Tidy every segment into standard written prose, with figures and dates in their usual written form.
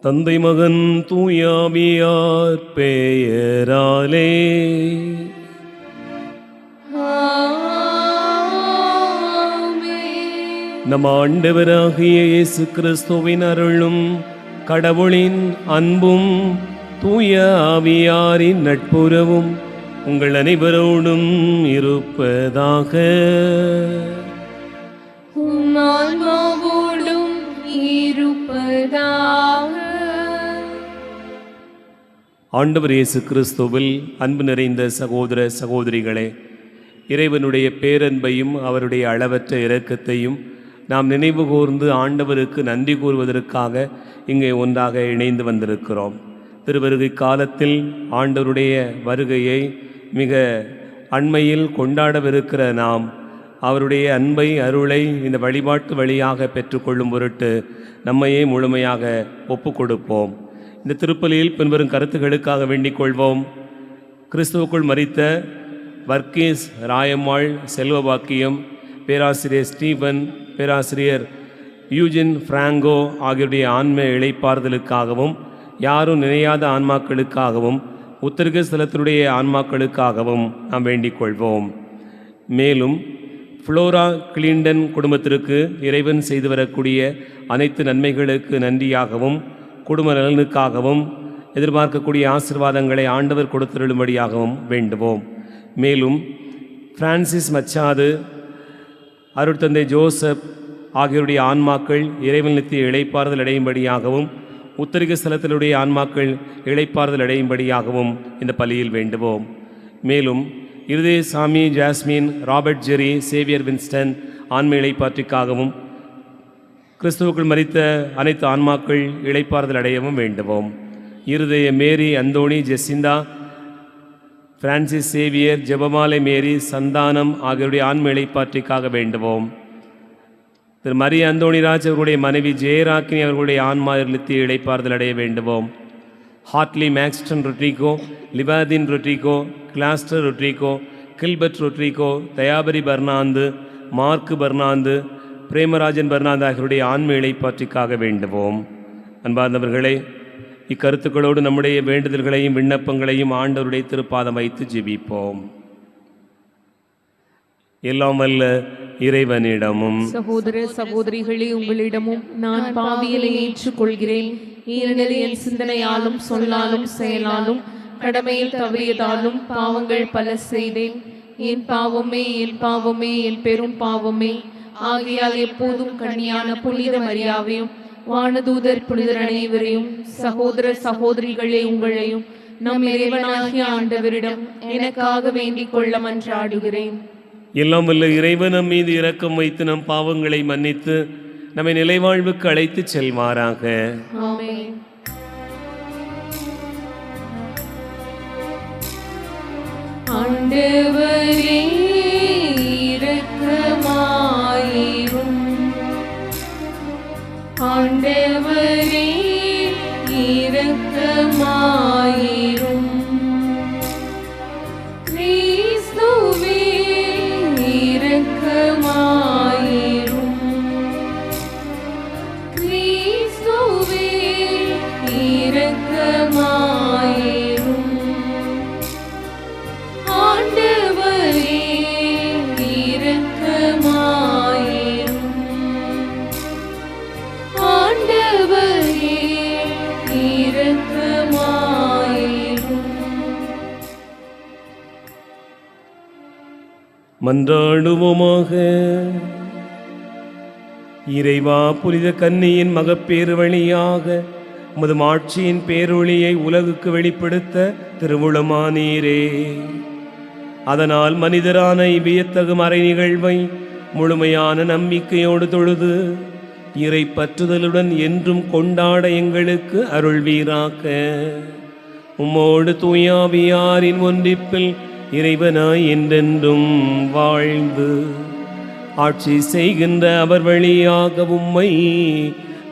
தந்தை மகன் தூயாவியார் பெயராலே. நம் ஆண்டவராகிய இயேசு கிறிஸ்துவின் அருளும் கடவுளின் அன்பும் தூய ஆவியாரின் நட்புறவும் உங்கள் அனைவரோடும் இருப்பதாக. ஆண்டவர் இயேசு கிறிஸ்துவில் அன்பு நிறைந்த சகோதர சகோதரிகளே, இறைவனுடைய பேரன்பையும் அவருடைய அளவற்ற இரக்கத்தையும் நாம் நினைவு கூர்ந்து ஆண்டவருக்கு நன்றி கூறுவதற்காக இங்கே ஒன்றாக இணைந்து வந்திருக்கிறோம். திருவருகை காலத்தில் ஆண்டவருடைய வருகையை மிக அண்மையில் கொண்டாடவிருக்கிற நாம் அவருடைய அன்பை அருளை இந்த வழிபாட்டு வழியாக பெற்றுக்கொள்ளும் பொருட்டு நம்மையே முழுமையாக ஒப்பு கொடுப்போம். இந்த திருப்பலியில் பின்வரும் கருத்துக்களுக்காக வேண்டிக் கொள்வோம். கிறிஸ்துவுக்குள் மரித்த வர்கீஸ் ராயம்மாள் செல்வபாக்கியம், பேராசிரியர் ஸ்டீபன், பேராசிரியர் யூஜின் பிராங்கோ ஆகியோருடைய ஆன்ம இளைப்பாறுதலுக்காகவும், யாரும் நினையாத ஆன்மாக்களுக்காகவும், உத்தரக ஸ்தலத்தினுடைய ஆன்மாக்களுக்காகவும் நாம் வேண்டிக் கொள்வோம். மேலும் ஃப்ளோரா கிளின்டன் குடும்பத்திற்கு இறைவன் செய்து வரக்கூடிய அனைத்து நன்மைகளுக்கு நன்றியாகவும், குடும்ப நலனுக்காகவும், எதிர்பார்க்கக்கூடிய ஆசீர்வாதங்களை ஆண்டவர் கொடுத்தருளும்படியாகவும் வேண்டுவோம். மேலும் பிரான்சிஸ் மச்சாது, அருட்தந்தை ஜோசப் ஆகியோருடைய ஆன்மாக்கள் இறைவன் நித்திய இளைப்பாறுதல் அடையும்படியாகவும், உத்தரிக ஸ்தலத்தினுடைய ஆன்மாக்கள் இளைப்பாறுதல் அடையும்படியாகவும் இந்த பலியில் வேண்டுவோம். மேலும் இருதய சாமி, ஜாஸ்மின், ராபர்ட் ஜெரி, சேவியர் வின்ஸ்டன் ஆன்ம இளைப்பாற்றிக்காகவும், கிறிஸ்துவுக்குள் மரித்த அனைத்து ஆன்மாக்கள் இளைப்பாறுதல் அடையவும் வேண்டுவோம். இருதய மேரி, அந்தோணி, ஜெசிந்தா, பிரான்சிஸ் சேவியர், ஜெபமாலை மேரி, சந்தானம் ஆகியோருடைய ஆன்ம இளைப்பாற்றிக்காக வேண்டுவோம். திரு மரிய அந்தோணிராஜ் அவர்களுடைய மனைவி ஜெயராக்கினி அவர்களுடைய ஆன்மா நித்திய இளைப்பாறுதல் அடைய வேண்டுவோம். ஹார்ட்லி மேக்ஸ்டன் ரொட்ரிகோ, லிபாதின் ரொட்ரிகோ, கிளாஸ்டர் ரொட்ரிகோ, கில்பர்ட் ரொட்ரிகோ, தயாபரி பர்னாந்து, மார்க்கு பர்னாந்து, பிரேமராஜன் பர்னாந்து ஆகியோருடைய ஆன்ம இளைப்பாற்றிக்காக வேண்டுவோம். அன்பார்ந்தவர்களே, இக்கருத்துக்களோடு நம்முடைய வேண்டுதல்களையும் விண்ணப்பங்களையும் ஆண்டவருடைய திருப்பாதம் வைத்து ஜெபிப்போம். எல்லாம் வல்ல இறைவனிடமும் சகோதர சகோதரிகளே, உங்களிடமும் நான் பாவியலை ஏற்றுக்கொள்கிறேன். ஏனெனில் என் சிந்தனையாலும் சொல்லாலும் செயலாலும் கடமையில் தவறியதாலும் பாவங்கள் பல செய்தேன். என் பாவமே, என் பாவமே, என் பெரும் பாவமே. ஆகையால் எப்போதும் கன்னியான புனித மரியாவையும் வானதூதர் புனிதர் அனைவரையும், சகோதர சகோதரிகளே உங்களையும் நம் இறைவனாகிய ஆண்டவரிடம் எனக்காக வேண்டிக் கொள்ள மன்றாடுகிறேன். எல்லாம் வல்ல இறைவன் நம் மீது இரக்கம் வைத்து நம் பாவங்களை மன்னித்து நம்மை நிலைவாழ்வுக்கு அழைத்து செல்வாராக. ஆமென். ஆண்டவரே இரக்கமாயிரும். ஆண்டவரே இரக்கமாயிரும். கிறிஸ்துவே இரக்கமாயிரும். கிறிஸ்துவே இரக்கமாயிரும். ஆண்டவரே இரக்கமாயிரும். ஆண்டவரே இரக்கமாயிரும். மன்றாடுவோமாக. இறைவா, புனித கன்னியின் மகப்பேறு வழியாக உமது மாட்சியின் பேரொளியை உலகுக்கு வெளிப்படுத்த திருவுளமானீரே. அதனால் மனிதரான இவ்வியத்தகு மறை நிகழ்வை முழுமையான நம்பிக்கையோடு தொழுது இறை பற்றுதலுடன் என்றும் கொண்டாட எங்களுக்கு அருள்வீராக. உம்மோடு தூயாவியாரின் ஒன்றிப்பில் இறைவனாய் என்றென்றும் வாழ்ந்து ஆட்சி செய்கின்ற அவர் வழியாக உம்மை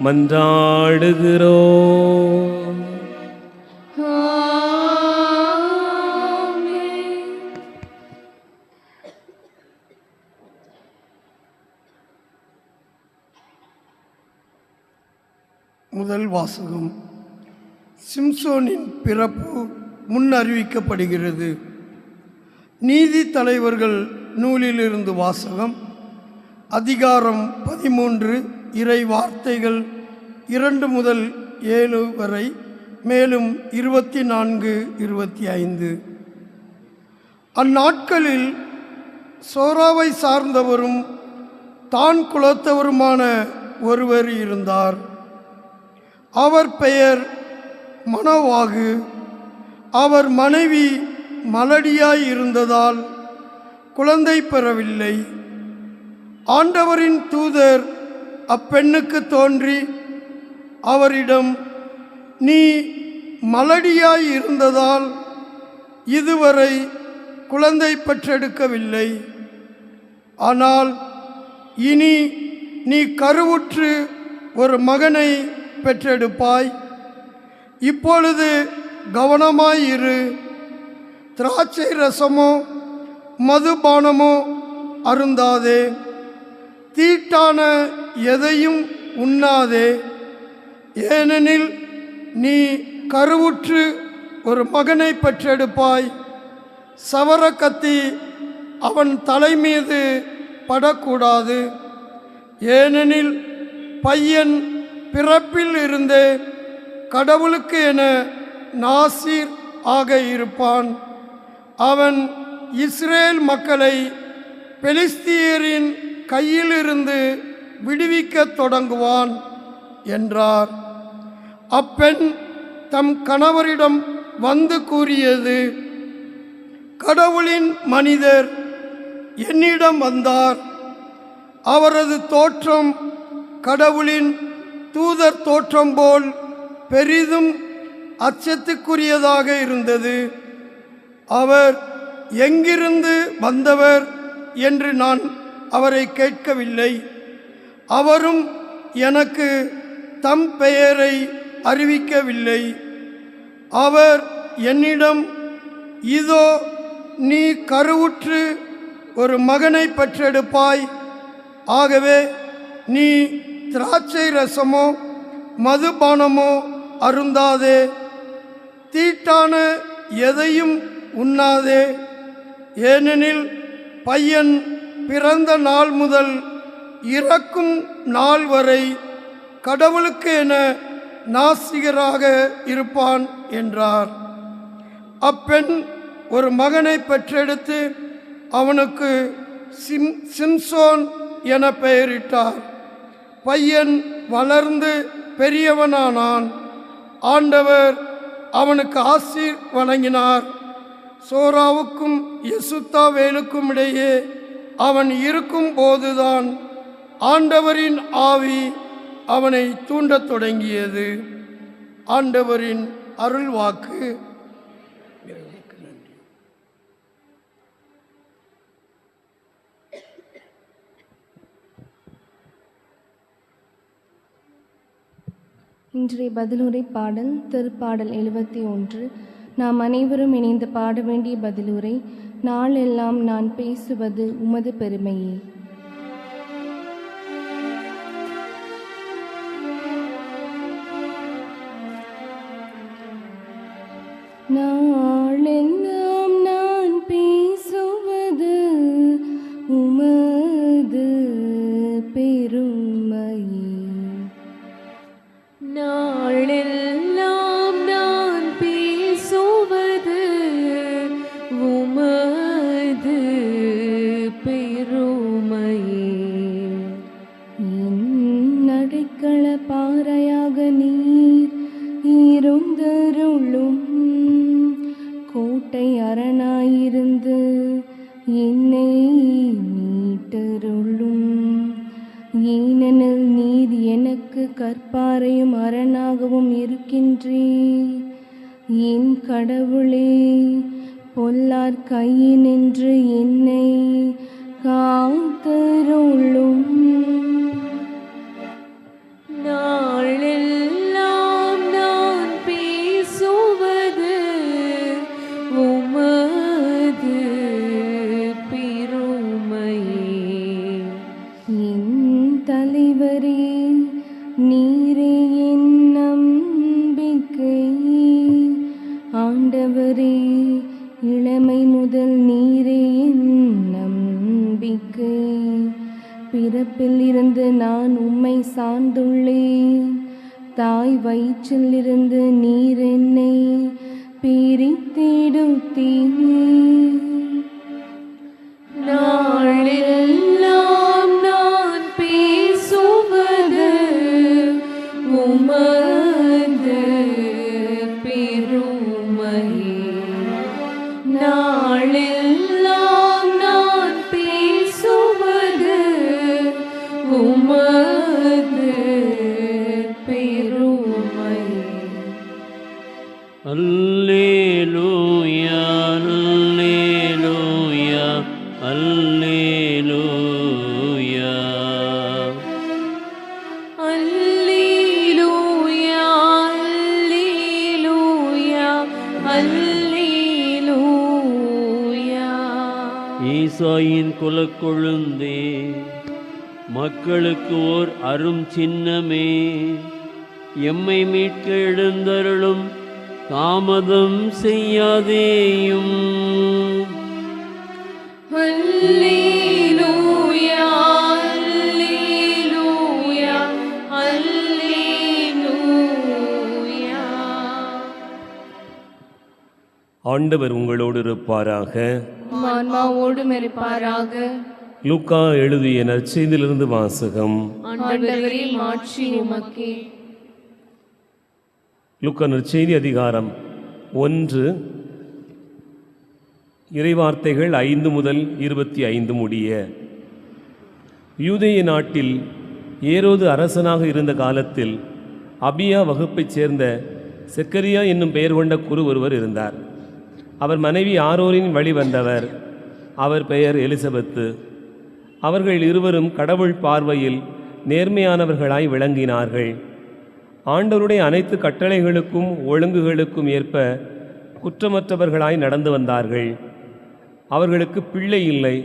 மன்றாடுகிறோம். முதல் வாசகம். சிம்சோனின் பிறப்பு முன் அறிவிக்கப்படுகிறது. நீதி தலைவர்கள் நூலிலிருந்து வாசகம். அதிகாரம் 13, இறை வார்த்தைகள் 2 முதல் 7 வரை, மேலும் 24, 25. அந்நாட்களில் சோராவை சார்ந்தவரும் தான் குலத்தவருமான ஒருவர் இருந்தார். அவர் பெயர் மனோவாகு. அவர் மனைவி மலடியாய் இருந்ததால் குழந்தை பெறவில்லை. ஆண்டவரின் தூதர் அப்பெண்ணுக்கு தோன்றி அவரிடம், நீ மலடியாய் இருந்ததால் இதுவரை குழந்தை பெற்றெடுக்கவில்லை. ஆனால் இனி நீ கருவுற்று ஒரு மகனை பெற்றெடுப்பாய். இப்பொழுது கவனமாயிரு. திராட்சை ரசமோ மதுபானமோ அருந்தாதே. தீட்டான எதையும் உண்ணாதே. ஏனெனில் நீ கருவுற்று ஒரு மகனை பெற்றெடுப்பாய். சவர கத்தி அவன் தலை மீது படக்கூடாது. ஏனெனில் பையன் பிறப்பில் இருந்தே கடவுளுக்கு என நாசீர் ஆக இருப்பான். அவன் இஸ்ரேல் மக்களை பெலிஸ்தியரின் கையிலிருந்து விடுவிக்கத் தொடங்குவான் என்றார். அப்பெண் தம் கணவரிடம் வந்து கூறியது, கடவுளின் மனிதர் என்னிடம் வந்தார். அவரது தோற்றம் கடவுளின் தூதர் தோற்றம் போல் பெரிதும் அச்சத்துக்குரியதாக இருந்தது. அவர் எங்கிருந்து வந்தவர் என்று நான் அவரை கேட்கவில்லை. அவரும் எனக்கு தம் பெயரை அறிவிக்கவில்லை. அவர் என்னிடம், இதோ நீ கருவுற்று ஒரு மகனை பெற்றெடுப்பாய். ஆகவே நீ திராட்சை ரசமோ மதுபானமோ அருந்தாதே. தீட்டான எதையும் உண்ணாதே. ஏனெனில் பையன் பிறந்த நாள் முதல் இறக்கும் நாள் வரை கடவுளுக்கு என நாசிகராக இருப்பான் என்றார். அப்பெண் ஒரு மகனை பெற்றெடுத்து அவனுக்கு சிம்சோன் என பெயரிட்டார். பையன் வளர்ந்து பெரியவனானான். ஆண்டவர் அவனுக்கு ஆசீர் வழங்கினார். சோராவுக்கும் எசுத்தாவேலுக்கும் இடையே அவன் இருக்கும் போதுதான் ஆண்டவரின் ஆவி அவனை தூண்டத் தொடங்கியது. ஆண்டவரின் அருள்வாக்கு. இன்றைய பதிலுரை பாடல் திருப்பாடல் 71. நாம் அனைவரும் இணைந்து பாட வேண்டிய பதிலுரை. நாளெல்லாம் நான் பேசுவது உமது பெருமையே. நாளெல்லாம் நான் பேசுவது உமது பெருமையே. நாளெல்லாம் நான் பேசுவது உமது பெருமையே. என் அடைக்கல பாறையாக நீர் இருந்தருளும். கோட்டை அரணாயிருந்து என்னை மீட்டருளும். ஏனெனில் நீர் எனக்கு கற்பாரையும் அரணாகவும் இருக்கின்றீர். என் கடவுளே, பொல்லார் கையினின்று என்னை காத்தருளும். நாளெல்லாம் நான் பேசுவது உமது பெருமையே. என் தலைவரே, நீரே என் நம்பிக்கை. நீரே. பிறப்பில் இருந்து நான் உம்மை சார்ந்துள்ளேன், தாய் வயிற்றிலிருந்து நீர் என்னை பிரித்தெடுத்தீர். நாளெல்லாம் நான் பேசுவது உமது பெருமை. நாளெல்லாம் நான் பேசுவது உமது பெருமை. அல்லேலூயா அல்லேலூயா அல்லேலூயா. அல்லேலூயா அல்லேலூயா அல்லேலூயா. ஈசாயின் குலக்கொழுந்தே, மக்களுக்கு ஓர் அரும் சின்னமே, எம்மை மீட்க எழுந்தருளும், தாமதம் செய்யாதேயும். அல்லேலூயா அல்லேலூயா அல்லேலூயா. ஆண்டவர் உங்களோடு இருப்பாராக. ஆன்மாவோடும் இருப்பாராக. லூக்கா எழுதிய நற்செய்தியிலிருந்து வாசகம். ஆண்டவரே மாட்சி உமக்கே. லூக்கா நற்செய்தி அதிகாரம் 1 இறைவார்த்தைகள் 5 முதல் 25 முடிய. யூதேய நாட்டில் ஏரோது அரசனாக இருந்த காலத்தில் அபியா வகுப்பைச் சேர்ந்த செக்கரியா என்னும் பெயர் கொண்ட குரு ஒருவர் இருந்தார். அவர் மனைவி ஆரோரின் வழி வந்தவர். அவர் பெயர் எலிசபெத்து. அவர்கள் இருவரும் கடவுள் பார்வையில் நேர்மையானவர்களாய் விளங்கினார்கள். ஆண்டவருடைய அனைத்து கட்டளைகளுக்கும் ஒழுங்குகளுக்கும் ஏற்ப குற்றமற்றவர்களாய் நடந்து வந்தார்கள். அவர்களுக்கு பிள்ளை இல்லை,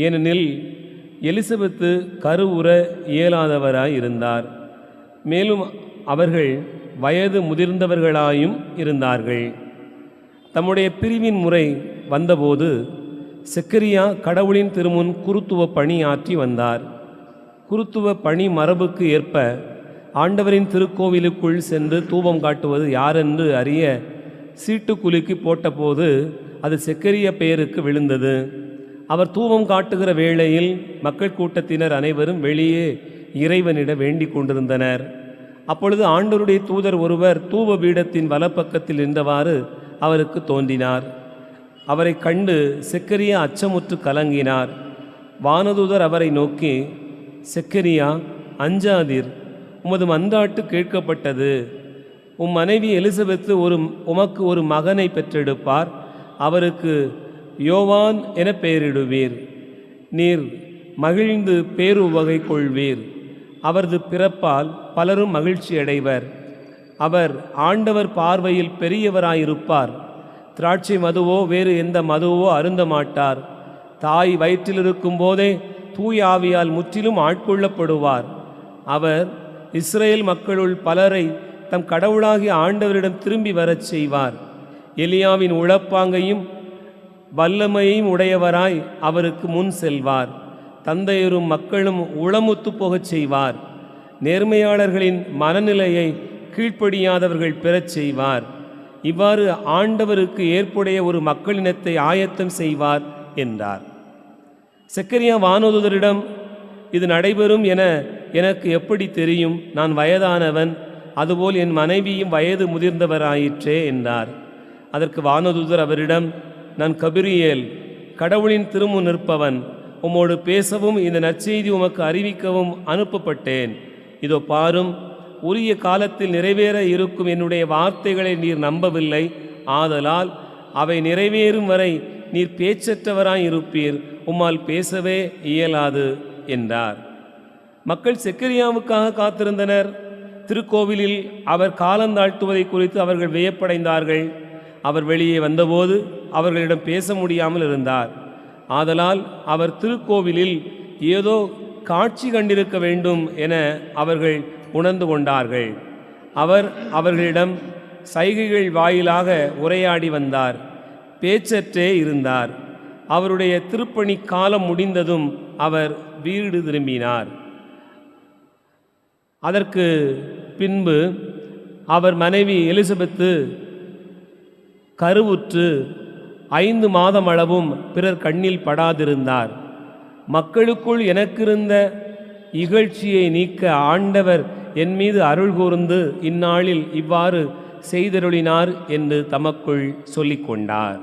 ஏனெனில் எலிசபெத்து கருவுற இயலாதவராய் இருந்தார். மேலும் அவர்கள் வயது முதிர்ந்தவர்களாயும் இருந்தார்கள். தம்முடைய பிரிவின் முறை வந்தபோது செக்கரியா கடவுளின் திருமுன் குருத்துவ பணி ஆற்றி வந்தார். குருத்துவ பணி மரபுக்கு ஏற்ப ஆண்டவரின் திருக்கோவிலுக்குள் சென்று தூபம் காட்டுவது யாரென்று அறிய சீட்டு குலுக்கி போட்டபோது அது செக்கரியா பெயருக்கு விழுந்தது. அவர் தூபம் காட்டுகிற வேளையில் மக்கள் கூட்டத்தினர் அனைவரும் வெளியே இறைவனிட வேண்டிக் கொண்டிருந்தனர். அப்பொழுது ஆண்டவருடைய தூதர் ஒருவர் தூப பீடத்தின் வலப்பக்கத்தில் நின்றவாறு அவருக்கு தோன்றினார். அவரை கண்டு செக்கரியா அச்சமுற்று கலங்கினார். வானதூதர் அவரை நோக்கி, செக்கரியா, அஞ்சாதீர், உமது மன்றாட்டு கேட்கப்பட்டது. உம் மனைவி எலிசபெத்து உமக்கு ஒரு மகனை பெற்றெடுப்பார். அவருக்கு யோவான் என பெயரிடுவீர். நீர் மகிழ்ந்து பேருவகை கொள்வீர். அவரது பிறப்பால் பலரும் மகிழ்ச்சி அடைவர். அவர் ஆண்டவர் பார்வையில் பெரியவராயிருப்பார். திராட்சை மதுவோ வேறு எந்த மதுவோ அருந்த மாட்டார். தாய் வயிற்றில் இருக்கும் போதே தூய ஆவியால் முற்றிலும் ஆட்கொள்ளப்படுவார். அவர் இஸ்ரேல் மக்களுள் பலரை தம் கடவுளாகிய ஆண்டவரிடம் திரும்பி வரச் செய்வார். எலியாவின் உளப்பாங்கையும் வல்லமையையும் உடையவராய் அவருக்கு முன் செல்வார். தந்தையரும் மக்களும் உளமுத்து போகச் செய்வார். நேர்மையாளர்களின் மனநிலையை கீழ்ப்படியாதவர்கள் பெறச் செய்வார். இவ்வாறு ஆண்டவருக்கு ஏற்புடைய ஒரு மக்களினத்தை ஆயத்தம் செய்வார் என்றார். செக்கரியா வானதூதரிடம், இது நடைபெறும் என எனக்கு எப்படி தெரியும்? நான் வயதானவன், அதுபோல் என் மனைவியும் வயது முதிர்ந்தவராயிற்றே என்றார். அதற்கு வானதூதர் அவரிடம், நான் கபிரியேல், கடவுளின் திருமுன் நிற்பவன். உம்மோடு பேசவும் இந்த நற்செய்தி உமக்கு அறிவிக்கவும் அனுப்பப்பட்டேன். இதோ பாரும், உரிய காலத்தில் நிறைவேற இருக்கும் என்னுடைய வார்த்தைகளை நீர் நம்பவில்லை. ஆதலால் அவை நிறைவேறும் வரை நீர் பேச்சற்றவராய் இருப்பீர். உம்மால் பேசவே இயலாது என்றார். மக்கள் செக்கரியாவுக்காக காத்திருந்தனர். திருக்கோவிலில் அவர் காலந்தாழ்த்துவதை குறித்து அவர்கள் வியப்படைந்தார்கள். அவர் வெளியே வந்தபோது அவர்களிடம் பேச முடியாமல் இருந்தார். ஆதலால் அவர் திருக்கோவிலில் ஏதோ காட்சி கண்டிருக்க வேண்டும் என அவர்கள் உணர்ந்து கொண்டார்கள். அவர் அவர்களிடம் சைகைகள் வாயிலாக உரையாடி வந்தார். பேச்சற்றே இருந்தார். அவருடைய திருப்பணி காலம் முடிந்ததும் அவர் வீடு திரும்பினார். அதற்கு பின்பு அவர் மனைவி எலிசபெத்து கருவுற்று 5 மாதம் அளவும் பிறர் கண்ணில் படாதிருந்தார். மக்களுக்குள் எனக்கிருந்த இகழ்ச்சியை நீக்க ஆண்டவர் என் மீது அருள் கூர்ந்து இந்நாளில் இவ்வாறு செய்தருளினார் என்று தமக்குள் சொல்லிக் கொண்டார்.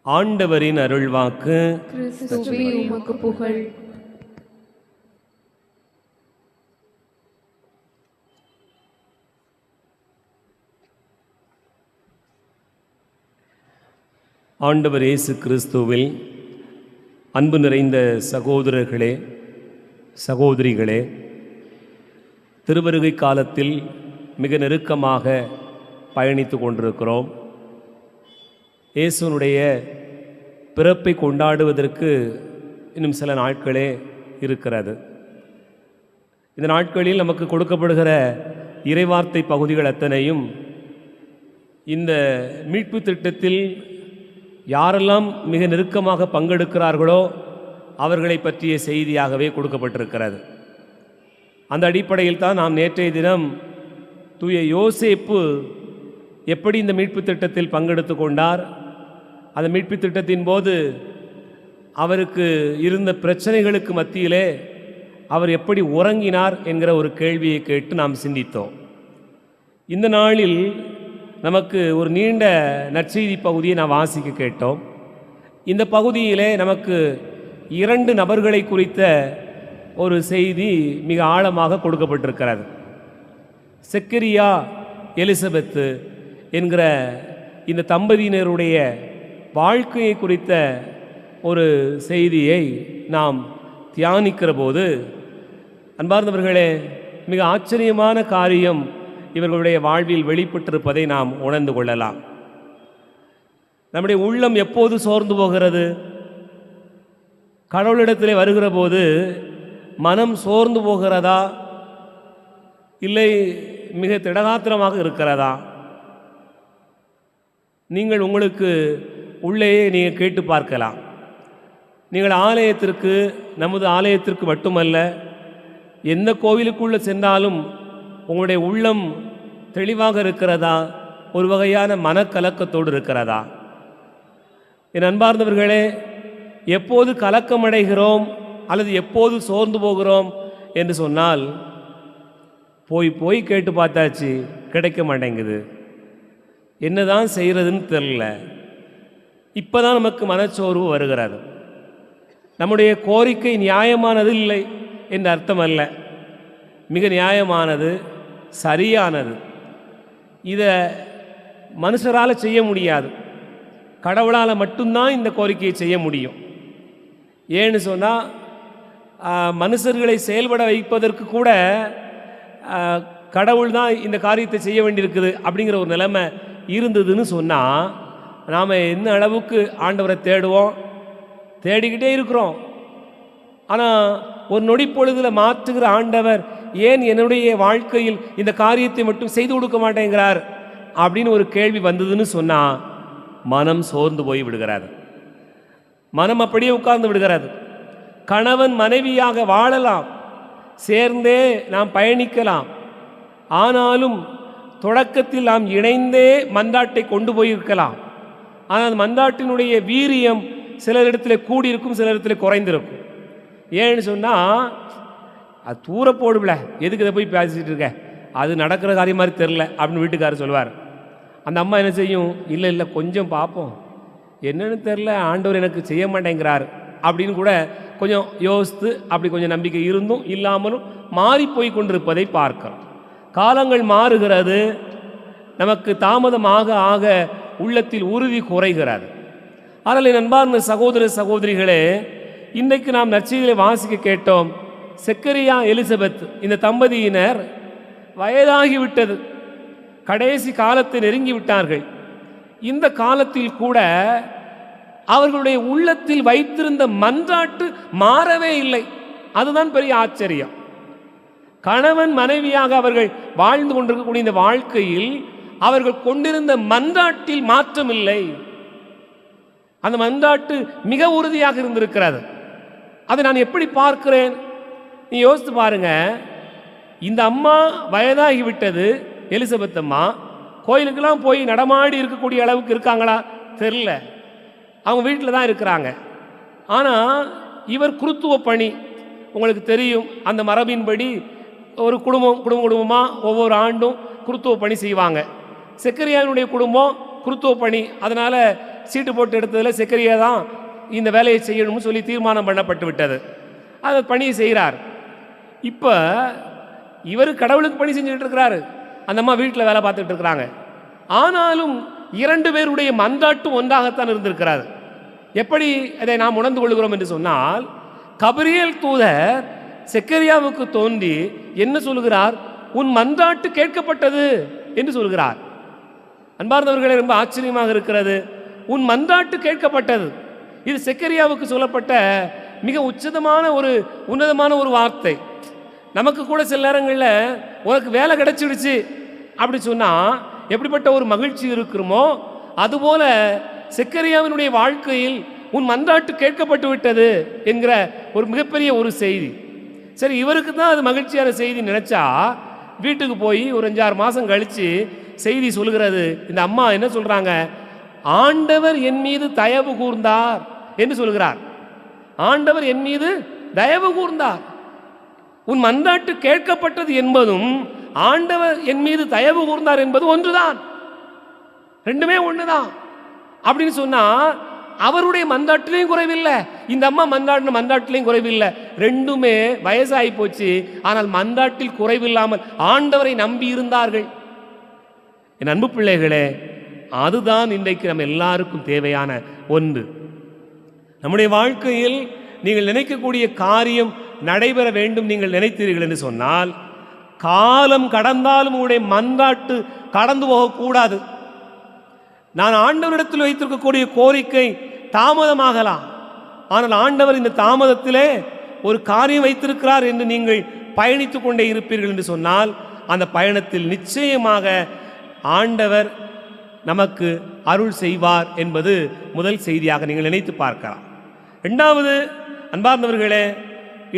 ஆண்டவரின் அருள்வாக்கு. கிறிஸ்துவே உமக்கு புகழ். ஆண்டவர் இயேசு கிறிஸ்துவில் அன்பு நிறைந்த சகோதரர்களே, சகோதரிகளே, திருவருகை காலத்தில் மிக நெருக்கமாக பயணித்து கொண்டிருக்கிறோம். இயேசுனுடைய பிறப்பை கொண்டாடுவதற்கு இன்னும் சில நாட்களே இருக்கிறது. இந்த நாட்களில் நமக்கு கொடுக்கப்படுகிற இறைவார்த்தை பகுதிகள் அத்தனையும் இந்த மீட்பு திட்டத்தில் யாரெல்லாம் மிக நெருக்கமாக பங்கெடுக்கிறார்களோ அவர்களை பற்றிய செய்தியாகவே கொடுக்கப்பட்டிருக்கிறது. அந்த அடிப்படையில் தான் நாம் நேற்றைய தினம் தூய யோசேப்பு எப்படி இந்த மீட்பு திட்டத்தில் பங்கெடுத்து கொண்டார், அந்த மீட்பு திட்டத்தின் போது அவருக்கு இருந்த பிரச்சனைகளுக்கு மத்தியிலே அவர் எப்படி உறங்கினார் என்கிற ஒரு கேள்வியை கேட்டு நாம் சிந்தித்தோம். இந்த நாளில் நமக்கு ஒரு நீண்ட நற்செய்தி பகுதியை நாம் வாசிக்க கேட்டோம். இந்த பகுதியிலே நமக்கு 2 நபர்களை குறித்த ஒரு செய்தி மிக ஆழமாக கொடுக்கப்பட்டிருக்கிறது. செக்கரியா, எலிசபெத்து என்கிற இந்த தம்பதியினருடைய வாழ்க்கையை குறித்த ஒரு செய்தியை நாம் தியானிக்கிற போது, அன்பார்ந்தவர்களே, மிக ஆச்சரியமான காரியம் இவர்களுடைய வாழ்வில் வெளிப்பட்டிருப்பதை நாம் உணர்ந்து கொள்ளலாம். நம்முடைய உள்ளம் எப்போது சோர்ந்து போகிறது? கடவுளிடத்திலே வருகிற போது மனம் சோர்ந்து போகிறதா, இல்லை மிக திடகாத்திரமாக இருக்கிறதா? நீங்கள் உங்களுக்கு உள்ளேயே நீங்கள் கேட்டு பார்க்கலாம். நீங்கள் ஆலயத்திற்கு, நமது ஆலயத்திற்கு மட்டுமல்ல, எந்த கோவிலுக்குள்ளே சென்றாலும் உங்களுடைய உள்ளம் தெளிவாக இருக்கிறதா, ஒரு வகையான மனக்கலக்கத்தோடு இருக்கிறதா? என் அன்பார்ந்தவர்களே, எப்போது கலக்கமடைகிறோம் அல்லது எப்போது சோர்ந்து போகிறோம் என்று சொன்னால், போய் கேட்டு பார்த்தாச்சு, கிடைக்க மாட்டேங்குது, என்னதான் செய்கிறதுன்னு தெரியல, இப்போ தான் நமக்கு மனச்சோர்வு வருகிறது. நம்முடைய கோரிக்கை நியாயமானது இல்லை என்று அர்த்தம் அல்ல, மிக நியாயமானது, சரியானது. இதை மனுஷரால் செய்ய முடியாது, கடவுளால் மட்டும்தான் இந்த கோரிக்கையை செய்ய முடியும். ஏன்னு சொன்னால், மனுஷர்களை செயல்பட வைப்பதற்கு கூட கடவுள் தான் இந்த காரியத்தை செய்ய வேண்டியிருக்குது அப்படிங்கிற ஒரு நிலைமை இருந்ததுன்னு சொன்னால், நாம் என்ன அளவுக்கு ஆண்டவரை தேடுவோம், தேடிக்கிட்டே இருக்கிறோம். ஆனால் ஒரு நொடி பொழுதில் மாற்றுகிற ஆண்டவர் ஏன் என்னுடைய வாழ்க்கையில் இந்த காரியத்தை மட்டும் செய்து கொடுக்க மாட்டேங்கிறார் அப்படின்னு ஒரு கேள்வி வந்ததுன்னு சொன்னால், மனம் சோர்ந்து போய் விடுகிறது, மனம் அப்படியே உட்கார்ந்து விடுகிறது. கணவன் மனைவியாக வாழலாம், சேர்ந்தே நாம் பயணிக்கலாம், ஆனாலும் தொடக்கத்தில் நாம் இணைந்தே மன்றாட்டை கொண்டு போயிருக்கலாம். ஆனால் மன்றாட்டினுடைய வீரியம் சிலரிடத்தில் கூடியிருக்கும், சிலரிடத்தில் குறைந்திருக்கும். ஏன்னு சொன்னால், அது தூர போடுவில, எதுக்கு இதை போய் பேசிகிட்டு இருக்க, அது நடக்கிற காரியம் மாதிரி தெரில அப்படின்னு வீட்டுக்காரர் சொல்வார். அந்த அம்மா என்ன செய்யும், இல்லை இல்லை கொஞ்சம் பார்ப்போம், என்னன்னு தெரில, ஆண்டவர் எனக்கு செய்ய மாட்டேங்கிறார் அப்படின்னு கூட கொஞ்சம் யோசித்து அப்படி கொஞ்சம் நம்பிக்கை இருந்தும் இல்லாமலும் மாறி போய் கொண்டிருப்பதை பார்க்கிறோம். காலங்கள் மாறுகிறது, நமக்கு தாமதமாக ஆக உள்ளத்தில் உறுதி குறைகிறது. ஆனால் என் அன்பார்ந்த சகோதர சகோதரிகளே, இன்றைக்கு நாம் நற்செய்தியை வாசிக்க கேட்டோம். செக்கரியா, எலிசபெத் இந்த தம்பதியினர் வயதாகிவிட்டது, கடைசி காலத்தை நெருங்கி விட்டார்கள். இந்த காலத்தில் கூட அவர்களுடைய உள்ளத்தில் வைத்திருந்த மன்றாட்டு மாறவே இல்லை. அதுதான் பெரிய ஆச்சரியம். கணவன் மனைவியாக அவர்கள் வாழ்ந்து கொண்டிருக்கக்கூடிய இந்த வாழ்க்கையில் அவர்கள் கொண்டிருந்த மன்றாட்டில் மாற்றம் இல்லை. அந்த மன்றாட்டு மிக உறுதியாக இருந்திருக்கிறது. அதை நான் எப்படி பார்க்கிறேன்? நீ யோசித்து பாருங்க. இந்த அம்மா வயதாகி விட்டது, எலிசபெத் அம்மா. கோயிலுக்கெல்லாம் போய் நடமாடி இருக்கக்கூடிய அளவுக்கு இருக்காங்களா தெரில. அவங்க வீட்டில் தான் இருக்கிறாங்க. ஆனால் இவர் குருத்துவ பணி உங்களுக்கு தெரியும். அந்த மரபின்படி ஒரு குடும்பமாக ஒவ்வொரு ஆண்டும் குருத்துவ பணி செய்வாங்க. செக்கரியாவினுடைய குடும்பம் குருத்துவ பணி, அதனால் சீட்டு போட்டு எடுத்ததில் செக்கரியா தான் இந்த வேலையை செய்யணும்னு சொல்லி தீர்மானம் பண்ணப்பட்டு விட்டது. அந்த பணியை செய்கிறார். இப்போ இவர் கடவுளுக்கு பணி செஞ்சுக்கிட்டு இருக்கிறாரு, அந்த அம்மா வீட்டில் வேலை பார்த்துட்டு இருக்கிறாங்க. ஆனாலும் 2 பேருடைய மன்றாட்டும் ஒன்றாகத்தான் இருந்திருக்கிறார். எப்படி அதை நாம் உணர்ந்து கொள்கிறோம் என்று சொன்னால், கபிரியேல் தூதர் செக்கரியாவுக்கு தோன்றி என்ன சொல்கிறார்? உன் மன்றாட்டு கேட்கப்பட்டது என்று சொல்கிறார். அன்பார்ந்தவர்களே, ரொம்ப ஆச்சரியமாக இருக்கிறது. உன் மன்றாட்டு கேட்கப்பட்டது. இது செக்கரியாவுக்கு சொல்லப்பட்ட மிக உன்னதமான ஒரு வார்த்தை. நமக்கு கூட சில நேரங்களில் உனக்கு வேலை கிடைச்சிடுச்சு அப்படி சொன்னால் எப்படிப்பட்ட ஒரு மகிழ்ச்சி இருக்குமோ, அதுபோல செக்கரியாவினுடைய வாழ்க்கையில் உன் மன்றாட்டு கேட்கப்பட்டு விட்டது என்கிற ஒரு மிகப்பெரிய ஒரு செய்தி. சரி, இவருக்கு தான் அது மகிழ்ச்சியான செய்தி நினைச்சா, வீட்டுக்கு போய் ஒரு 5-6 மாதம் கழித்து செய்தி சொல்கிறது. இந்த அம்மா என்ன சொல்கிறாங்க? ஆண்டவர் என் மீது தயவு கூர்ந்தார் என்று சொல்கிறார். ஆண்டவர் என் மீது தயவு கூர்ந்தார். உன் மன்றாட்டு கேட்கப்பட்டது என்பதும் ஆண்டவர் என் மீது தயவு கூர்ந்தார் என்பது ஒன்றுதான், ரெண்டுமே ஒன்றுதான். அப்படின்னு சொன்னால் அவருடைய மன்றாட்டிலையும் குறைவில்லை, இந்த அம்மா மன்றாட்டிலையும் குறைவில்லை. ரெண்டுமே வயசாகி போச்சு, ஆனால் மன்றாட்டில் குறைவில்லாமல் ஆண்டவரை நம்பி இருந்தார்கள். என் அன்பு பிள்ளைகளே, அதுதான் இன்றைக்கு நம்ம எல்லாருக்கும் தேவையான ஒன்று. நம்முடைய வாழ்க்கையில் நீங்கள் நினைக்கக்கூடிய காரியம் நடைபெற வேண்டும் நீங்கள் நினைத்தீர்கள் என்று சொன்னால், காலம் கடந்தாலும் உங்களுடைய மன்றாட்டு கடந்து போகக்கூடாது. நான் ஆண்டவரிடத்தில் வைத்திருக்கக்கூடிய கோரிக்கை தாமதமாகலாம், ஆனால் ஆண்டவர் இந்த தாமதத்திலே ஒரு காரியம் வைத்திருக்கிறார் என்று நீங்கள் பயணித்து கொண்டே இருப்பீர்கள் என்று சொன்னால், அந்த பயணத்தில் நிச்சயமாக ஆண்டவர் நமக்கு அருள் செய்வார் என்பது முதல் செய்தியாக நீங்கள் நினைத்து பார்க்கலாம். இரண்டாவது, அன்பார்ந்தவர்களே,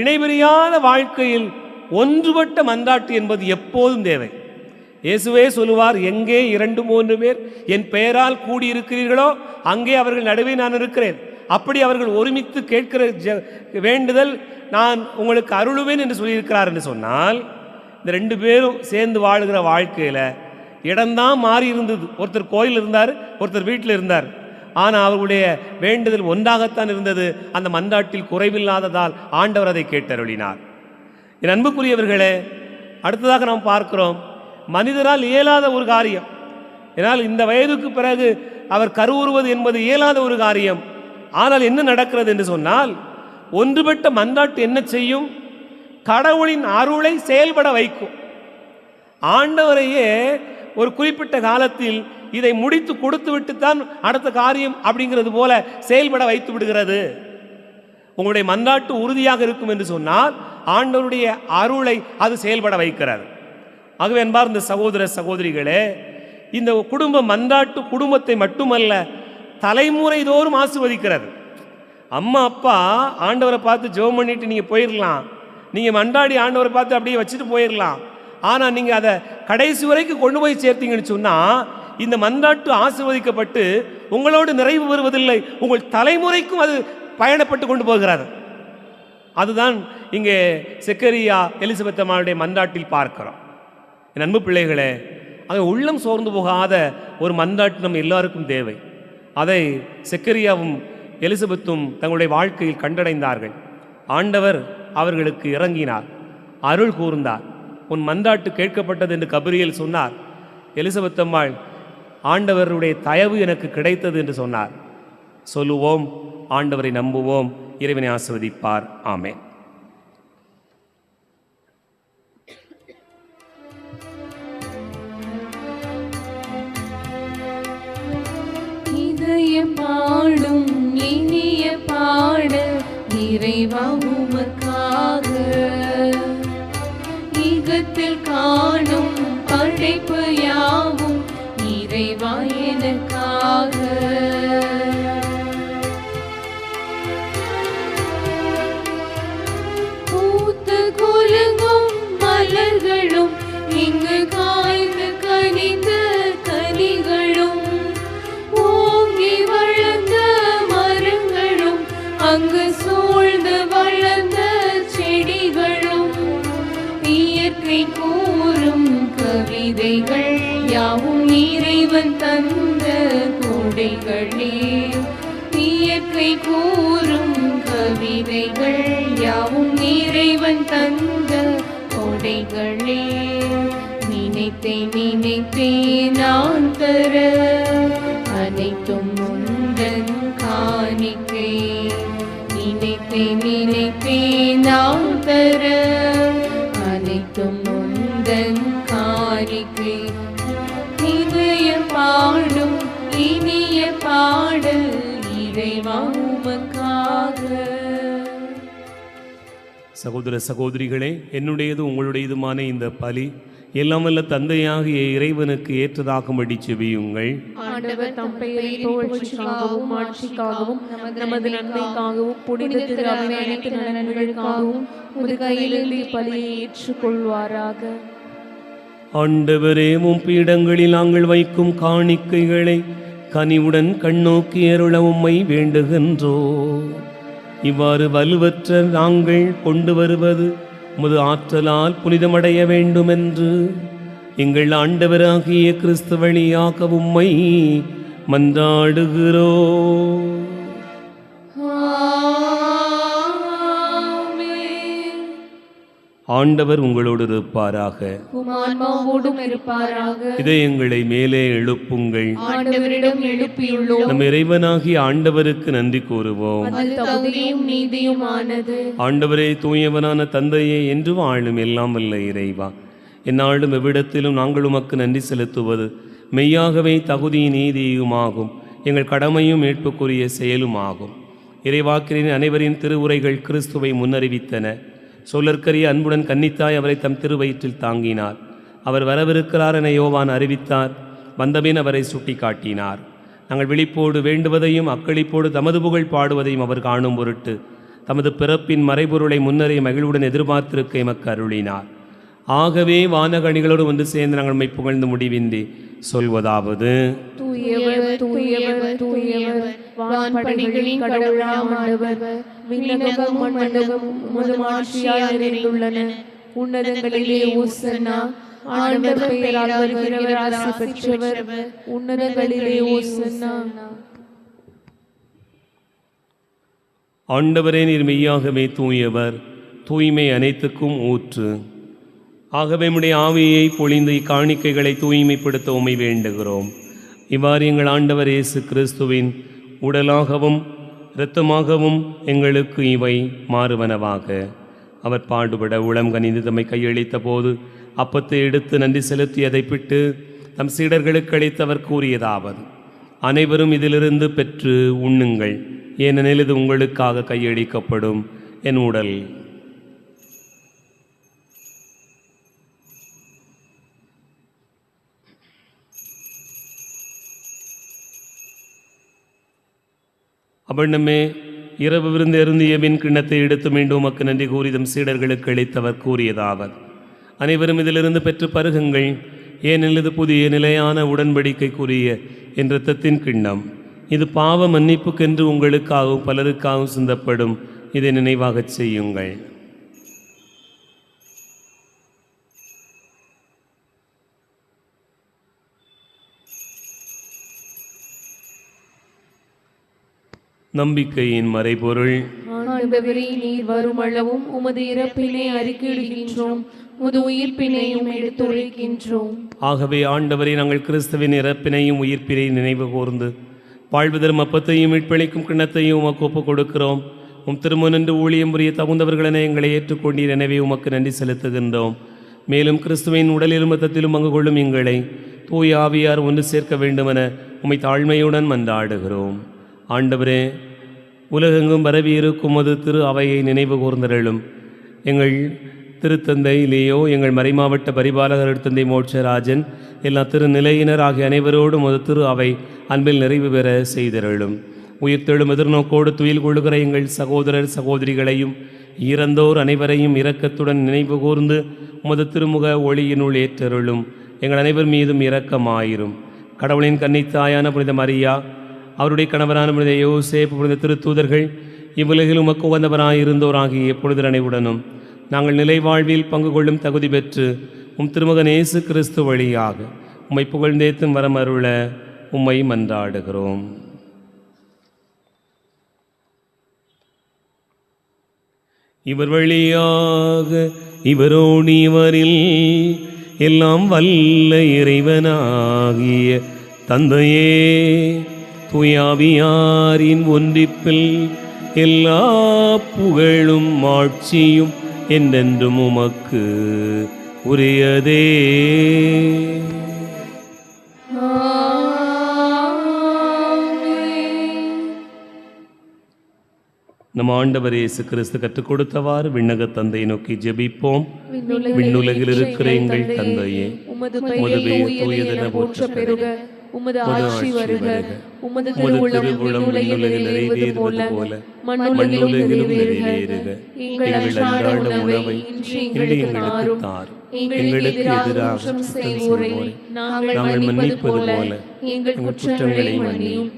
இணைபிரியாத வாழ்க்கையில் ஒன்றுபட்ட மன்றாட்டு என்பது எப்போதும் தேவை. இயேசுவே சொல்லுவார், எங்கே 2-3 பேர் என் பெயரால் கூடியிருக்கிறீர்களோ அங்கே அவர்கள் நடுவே நான் இருக்கிறேன். அப்படி அவர்கள் ஒருமித்து கேட்கிற வேண்டுதல் நான் உங்களுக்கு அருளுவேன் என்று சொல்லியிருக்கிறார் என்று சொன்னால், இந்த 2 பேரும் சேர்ந்து வாழுகிற வாழ்க்கையில் இடம்தான் மாறி இருந்தது. ஒருத்தர் கோயில் இருந்தார், ஒருத்தர் வீட்டில் இருந்தார். ஆனால் அவர்களுடைய வேண்டுதல் ஒன்றாகத்தான் இருந்தது. அந்த மன்றாட்டில் குறைவில்லாததால் ஆண்டவர் அதை கேட்டருளினார். என் அன்புக்குரியவர்களே, அடுத்ததாக நாம் பார்க்கிறோம், மனிதரால் இயலாத ஒரு காரியம். ஏனால் இந்த வயதுக்கு பிறகு அவர் கருவுறுவது என்பது இயலாத ஒரு காரியம். ஆனால் என்ன நடக்கிறது என்று சொன்னால், ஒன்றுபட்ட மன்றாட்டு என்ன செய்யும்? கடவுளின் அருளை செயல்பட வைக்கும். ஆண்டவரையே ஒரு குறிப்பிட்ட காலத்தில் இதை முடித்து கொடுத்து விட்டுத்தான் அடுத்த காரியம் அப்படிங்கிறது போல செயல்பட வைத்து விடுகிறது. உங்களுடைய மன்றாட்டு உறுதியாக இருக்கும் என்று சொன்னால் ஆண்டவருடைய அருளை அது செயல்பட வைக்கிறது. ஆகவே அன்பார்ந்த சகோதர சகோதரிகளே, இந்த குடும்ப மன்றாட்டு குடும்பத்தை மட்டுமல்ல, தலைமுறை தோறும் ஆசீர்வதிக்கிறது. அம்மா அப்பா ஆண்டவரை பார்த்து ஜெபம் பண்ணிட்டு நீங்கள் போயிடலாம், நீங்கள் மன்றாடி ஆண்டவரை பார்த்து அப்படியே வச்சுட்டு போயிடலாம். ஆனால் நீங்கள் அதை கடைசி வரைக்கும் கொண்டு போய் சேர்த்தீங்கன்னு சொன்னால், இந்த மன்றாட்டு ஆசீர்வதிக்கப்பட்டு உங்களோடு நிறைவு வருவதில்லை, உங்கள் தலைமுறைக்கும் அது பயணப்பட்டு கொண்டு போகிறது. அதுதான் இங்கே செக்கரியா எலிசபெத் அம்மாவுடைய மன்றாட்டில் பார்க்கிறோம். என் அன்பு பிள்ளைகளே, அங்கே உள்ளம் சோர்ந்து போகாத ஒரு மன்றாட்டு நம்ம எல்லாருக்கும் தேவை. அதை செக்கரியாவும் எலிசபெத்தும் தங்களுடைய வாழ்க்கையில் கண்டடைந்தார்கள். ஆண்டவர் அவர்களுக்கு இறங்கினார், அருள் கூர்ந்தார். உன் மன்றாட்டு கேட்கப்பட்டது என்று கபிரியேல் சொன்னார். எலிசபெத் அம்மாள், ஆண்டவருடைய தயவு எனக்கு கிடைத்தது என்று சொன்னார். சொல்லுவோம், ஆண்டவரை நம்புவோம், இறைவனை ஆசீர்வதிப்பார். ஆமென். பாடும் இனிய பாட இறைவா உமக்காக, ஈகத்தில் காணும் படைப்பு யாவும் இறைவா எனக்காக. இறைவன் தந்த கொடைகளே, இயற்கை கூறும் கவிதைகள் யாவும் இறைவன் தந்த கொடைகளே. நினைத்தேன் நான் தர அனைத்தும் உந்தன் காணிக்கை. நினைத்தேன் நான் தர அனைத்தும் உந்தன் காணிக்கை. இதயம் பாடும் இனிய பாடல் இறைவா உமக்காக. சகோதர சகோதரிகளே, என்னுடையது உங்களுடையதுமான இந்த பலி எல்லாம் வல்ல தந்தையாகிய இறைவனுக்கு ஏற்றதாகும்படி செபியுங்கள். ஆண்டவர் தம் பெயரை புகழ்ச்சிக்காகவும் ஆட்சிக்காகவும் நமது நன்மைக்காகவும் புனித திரு அவை அனைத்து நலன்களுக்காகவும் உமது கையிலிருந்து பலியை ஏற்றுக்கொள்வாராக. ஆண்டவரே, உம் பீடங்களில் நாங்கள் வைக்கும் காணிக்கைகளை கனிவுடன் கண்ணோக்கி அருள உம்மை வேண்டுகின்றோ. இவ்வாறு வலுவற்ற நாங்கள் கொண்டு வருவது உமது ஆற்றலால் புனிதமடைய வேண்டுமென்று எங்கள் ஆண்டவராகிய கிறிஸ்து வழியாக உம்மை மன்றாடுகிறோம். ஆண்டவர் உங்களோடு இருப்பாராக. உம் ஆன்மாவோடும் இருப்பாராக. இதயங்களை மேலே எழுப்புங்கள். ஆண்டவரிடம் எழுப்பியுள்ளோம். நம் இறைவனாகிய ஆண்டவருக்கு நன்றி கூறுவோம். அது தகுதியும் நீதியுமானது. ஆண்டவரே, தூயவனான தந்தையே, என்று வாழும் எல்லாம் வல்ல இறைவா, எந்நாளும் எவ்விடத்திலும் நாங்கள் உமக்கு நன்றி செலுத்துவது மெய்யாகவே தகுதி நீதியுமாகும், எங்கள் கடமையும் மீட்புக்குரிய செயலுமாகும். இறைவாக்கினின் அனைவரின் திருவுரைகள் கிறிஸ்துவை முன்னறிவித்தன. சொல்லற்கரிய அன்புடன் கன்னித்தாய் அவரை தம் திருவயிற்றில் தாங்கினார். அவர் வரவிருக்கிறார் என யோவான் அறிவித்தார். வந்தபின் அவரை சுட்டி காட்டினார். நாங்கள் விழிப்போடு வேண்டுவதையும் அக்களிப்போடு தமது புகழ் பாடுவதையும் அவர் காணும் பொருட்டு தமது பிறப்பின் மறைபொருளை முன்னரே மகிழ்வுடன் எதிர்பார்த்திருக்க எமக்கு அருளினார். ஆகவே வானகணிகளோடு வந்து சேர்ந்து நாங்கள் மை புகழ்ந்து முடிவின்றி சொல்வதாவது: தூயவர் தூயவர் தூயவர், வான்படைகளின் கடவுளாம் ஆண்டவர். விண்ணகமும் மண்ணகமும் உமது மாட்சியால் நிறைந்துள்ளன. உன்னதங்களிலே ஓசன்னா. ஆண்டவர் பெயரால் வருகிறவர் ஆசி பெற்றவர். உன்னதங்களிலே ஓசன்னா. ஆண்டவரே, நீர் மெய்யாகவே தூயவர், தூய்மை அனைத்துக்கும் ஊற்று. ஆகவே உம்முடைய ஆவியை பொழிந்து இக்காணிக்கைகளை தூய்மைப்படுத்த உம்மை வேண்டுகிறோம். இவ்வாறு எங்கள் ஆண்டவர் இயேசு கிறிஸ்துவின் உடலாகவும் இரத்தமாகவும் எங்களுக்கு இவை மாறுவனவாக. அவர் பாடுபட உளம் கனிந்து தம்மை கையளித்த போது அப்பத்தை எடுத்து நன்றி செலுத்தி அதை பிட்டு தம் சீடர்களுக்கு அளித்தவர் கூறியதாவது: அனைவரும் இதிலிருந்து பெற்று உண்ணுங்கள், ஏனெனில் இது உங்களுக்காக கையளிக்கப்படும் என் உடல். அவண்ணமே இரவு விருந்து அருந்திய பின் கிண்ணத்தை எடுத்து மீண்டும் உமக்கு நன்றி கூறி தம் சீடர்களுக்கு அளித்தவர் கூறியதாவது: அனைவரும் இதிலிருந்து பெற்று பருகுங்கள், ஏனெனில் இது புதிய நிலையான உடன்படிக்கைக்குரிய என் இரத்தத்தின் கிண்ணம். இது பாவ மன்னிப்புக்கென்று உங்களுக்காகவும் பலருக்காகவும் சிந்தப்படும். இதை நினைவாகச் செய்யுங்கள். நம்பிக்கையின் மறைபொருள்: ஆண்டவரே, நீர் வருமளவும் உமது இறப்பினை அறிக்கையிடுகின்றோம், உமது உயிர்ப்பினையும் எடுத்துரைக்கின்றோம். ஆகவே ஆண்டவரே, நாங்கள் கிறிஸ்துவின் இறப்பினையும் உயிர்ப்பினையும் நினைவு கூர்ந்து வாழ்வு தரும் அப்பத்தையும் மீட்பளிக்கும் கிண்ணத்தையும் உமக்கு ஒப்புக் கொடுக்கிறோம். உம் திருமுனின்று ஊழியம் புரிய தகுந்தவர்களென எங்களை ஏற்றுக்கொண்டீர். எனவே உமக்கு நன்றி செலுத்துகின்றோம். மேலும் கிறிஸ்துவின் உடலிலும் இரத்தத்திலும் பங்கு கொள்ளும் எங்களை தூய ஆவியார் ஒன்று சேர்க்க வேண்டுமென உம்மை தாழ்மையுடன் மன்றாடுகிறோம். ஆண்டவரே, உலகெங்கும் பரவியிருக்கும் அது திரு அவையை நினைவு கூர்ந்தருளும். எங்கள் திருத்தந்தை லியோ, எங்கள் மறைமாவட்ட பரிபாலகர் தந்தை மோட்சராஜன், எல்லா திருநிலையினர் ஆகிய அனைவரோடும் அது திரு அவை அன்பில் நிறைவு பெற செய்தருளும். உயிர்த்தெழும் எதிர்நோக்கோடு துயில் கொள்ளுகிற எங்கள் சகோதரர் சகோதரிகளையும் இறந்தோர் அனைவரையும் இரக்கத்துடன் நினைவு கூர்ந்து உமது திருமுக ஒளியினுள் ஏற்றருளும். எங்கள் அனைவர் மீதும் இரக்கமாயிரும். கடவுளின் கன்னித்தாயான புனித மரியா, அவருடைய கணவரான புனித யோசேப்பு, புனித திருத்தூதர்கள், இவ்வுலகில் உமக்கு உகந்தவராயிருந்தோராகிய புனிதர் அனைவுடனும் நாங்கள் நிலை வாழ்வில் பங்கு கொள்ளும் தகுதி பெற்று உம் திருமகன் இயேசு கிறிஸ்து வழியாக உம்மை புகழ்ந்தேத்தும் வரமருள உம்மை மன்றாடுகிறோம். இவர் வழியாக இவரோடு இவரில் எல்லாம் வல்ல இறைவனாகிய தந்தையே, தூயாவியாரின் ஒன்றிப்பில் எல்லா புகழும் ஆட்சியும் என்றென்றும் உமக்கு உரியதே. நம் ஆண்டவர் இயேசு கிறிஸ்து கற்றுக் கொடுத்தவாறு விண்ணக தந்தையை நோக்கி ஜெபிப்போம். விண்ணுலகில் இருக்கிற எங்கள் தந்தையே, உமது பெயர் தூயதென போற்ற பெருக, உமது ஆட்சி வருக, உமது திருவுளம் விண்ணுலகில் நிறைவேறுவது போல மண்ணுலகிலும் நிறைவேறுக. எங்கள் அன்றாட உணவை இன்று எங்களுக்கு தாரும். எங்களுக்கு எதிராக குற்றம் செய்வோரை நாங்கள் மன்னிப்பது போல எங்கள் குற்றங்களை மன்னியும்.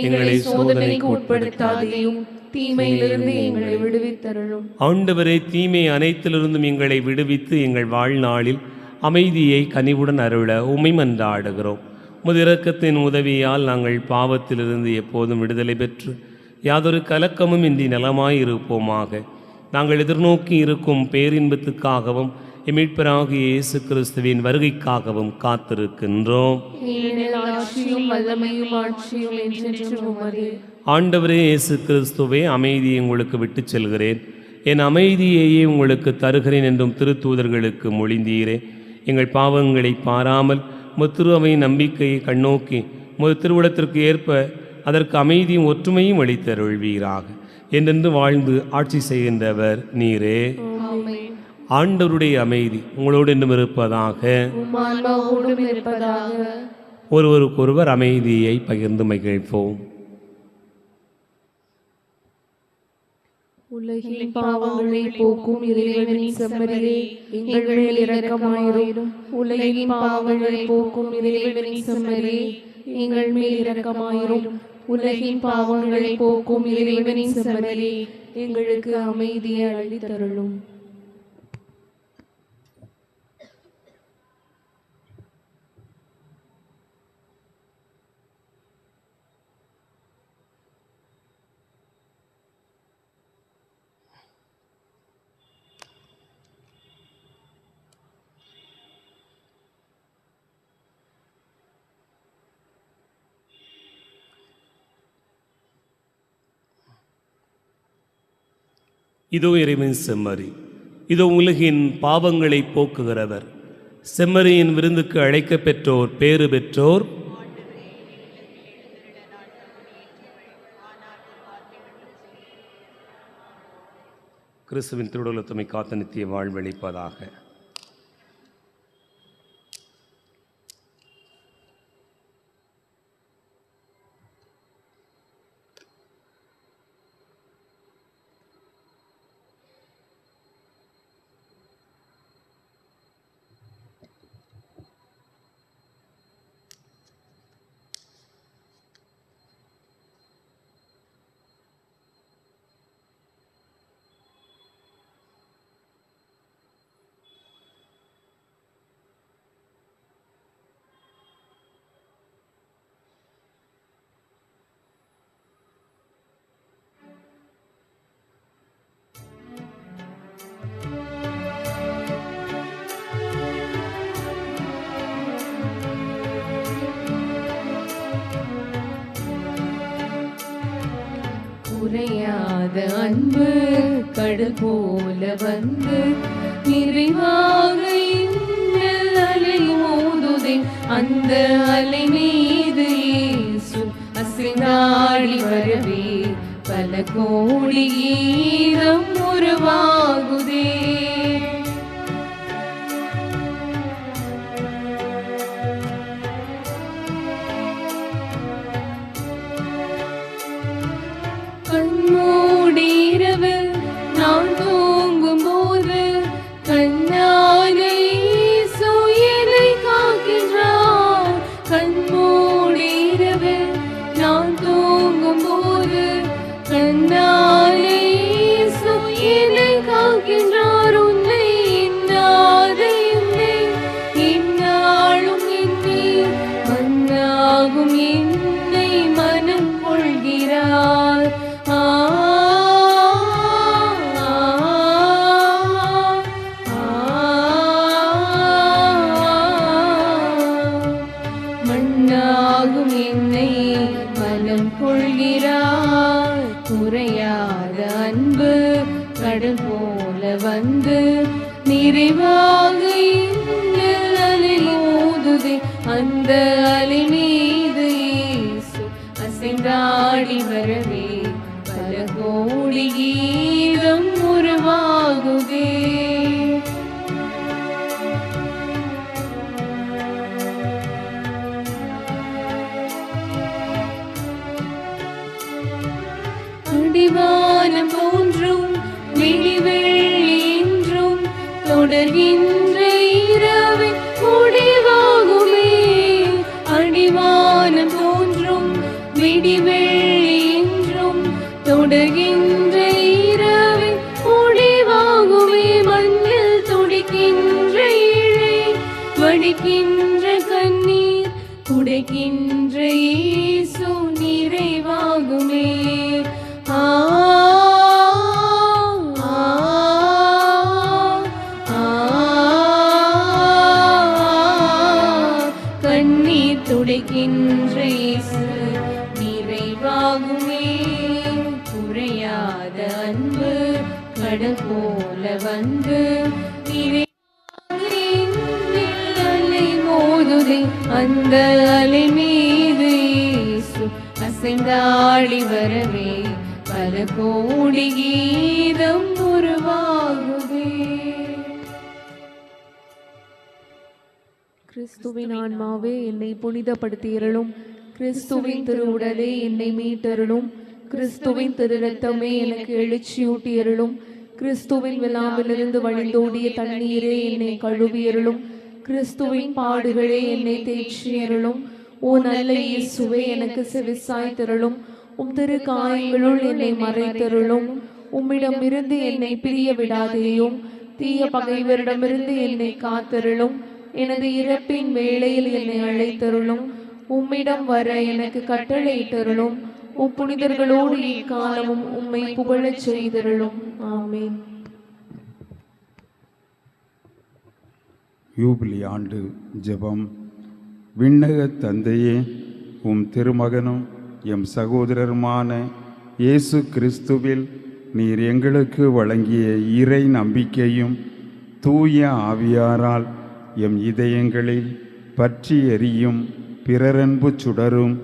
எங்களை சோதனைக்கு உட்படுத்தாதேயும், தீமையிலிருந்து எங்களை விடுவித்தருளும். ஆண்டவரே, தீமை அனைத்திலிருந்தும் எங்களை விடுவித்து எங்கள் வாழ்நாளில் அமைதியை கனிவுடன் அருள உம்மை மன்றாடுகிறோம். உமது இரக்கத்தின் உதவியால் நாங்கள் பாவத்திலிருந்து எப்போதும் விடுதலை பெற்று யாதொரு கலக்கமும் இன்றி நலமாயிருப்போமாக. நாங்கள் எதிர்நோக்கி இருக்கும் பேரின்பத்துக்காகவும் மீட்பராகிய இயேசு கிறிஸ்துவின் வருகைக்காகவும் காத்திருக்கின்றோம். ஆண்டவரே இயேசு கிறிஸ்துவே, அமைதியை உங்களுக்கு விட்டுச் செல்கிறேன், என் அமைதியையே உங்களுக்கு தருகிறேன் என்றும் திருத்தூதர்களுக்கு மொழிந்தீரே. எங்கள் பாவங்களை பாராமல் முத்திருவை நம்பிக்கையை கண்ணோக்கி முது திருவுளத்திற்கு ஏற்ப அதற்கு அமைதியும் ஒற்றுமையும் அளித்தருள்வீராக. என்றென்று வாழ்ந்து ஆட்சி செய்கின்றவர் நீரே. ஆண்டவருடைய அமைதி உங்களோடு என்றும் இருப்பதாக. ஒருவருக்கொருவர் அமைதியை பகிர்ந்து மகிழ்வோம். உலகின் பாவங்களை போக்கும் இறைவனின் செம்மறியே, எங்கள் மேல் இரக்கமாயிரும். உலகின் பாவங்களை போக்கும் இறைவனின் செம்மறியே, எங்கள் மேல் இரக்கமாயிரும். உலகின் பாவங்களை போக்கும் இறைவனின் செம்மறியே, எங்களுக்கு அமைதியை அளித்தருளும். இதோ இறைவன் செம்மறி, இதோ உலகின் பாவங்களை போக்குகிறவர். செம்மறியின் விருந்துக்கு அழைக்க பெற்றோர் பேறு பெற்றோர். கிறிஸ்துவின் திருவுளத்தமை காத்த நித்திய வாழ்வளிப்பதாக. குறையாத அன்பு கடல் போல வந்து நிறைவாக இன்னல் அலை மோதுதே. அந்த அலை மீது இயேசு அசைந்தாடி வரவே பல கோடி கீதம் உருவாகுதே. கண்மூடி இரவு நான் தூங்கும் போது கண்ணாக இயேசு என்னை காக்கின்றார். கண்மூடி இரவு நான் தூங்கும் போது கண்ணாக இயேசு என்னை காக்கின்றார். உன்னை எண்ணாத என்னை எந்நாளும் என்னை கடல் போல வந்து நிறைவாக எங்கள் அலை மோதுதே. அந்த அலை மீது இயேசு அசைந்தாடி வரவே பல கோடி கீதம் உருவாகுதே. அடிவானம் தோன்றும் விடிவெள்ளி என்றும் தொடர்கின்ற இரவின் முடிவாகுமே. அடிவானம் தோன்றும் விடிவெள்ளி என்றும் தொடர்கின்ற இரவின் முடிவாகுமே. மண்ணில் துடிக்கின்ற இழை வடிக்கின்ற கண்ணீர் துடைக்கின்ற இயேசு நிறைவாகுமே. கண்ணீர் துடைக்கின்ற இயேசு நிறைவாகுமே. குறையாத அன்பு கடல் போல வந்து அலை மோதுதே. அந்த அலை மீது இயேசு அசைந்தாடி வரவே பல கோடி கீதம் உருவாகுதே. கிறிஸ்துவின் ஆன்மாவே என்னை புனிதப்படுத்தியருளும். கிறிஸ்துவின் திருவுடலே என்னை மீட்டருளும். கிறிஸ்துவின் திரு ரத்தமே எனக்கு எழுச்சியூட்டியருளும். கிறிஸ்துவின் விழாவிலிருந்து வழிந்தோடிய தண்ணீரே என்னை கழுவியருளும். கிறிஸ்துவின் பாடுகளே என்னை தேய்ச்சியருளும். ஓ நல்ல இயேசுவே, எனக்கு செவிசாய்த்தருளும். உம் திரு காயங்களுள் என்னை மறைத்தருளும். உம்மிடமிருந்து என்னை பிரிய விடாதேயும். தீய பகைவரிடமிருந்து என்னை காத்தருளும். எனது இறப்பின் வேளையில் என்னை அழைத்தருளும். உம்மிடம் வர எனக்கு கட்டளையிட்டருளும். புனிதர்களோடு இக்காலமும் உம்மை புகழச் செய்தருளும். ஆமென். யூபிலி ஆண்டு ஜெபம். விண்ணக தந்தையே, உம் திருமகனும் எம் சகோதரருமான இயேசு கிறிஸ்துவில் நீர் எங்களுக்கு வழங்கிய இறை நம்பிக்கையும் தூய ஆவியாரால் எம் இதயங்களில் பற்றி எரியும் பிறரன்பு சுடரும்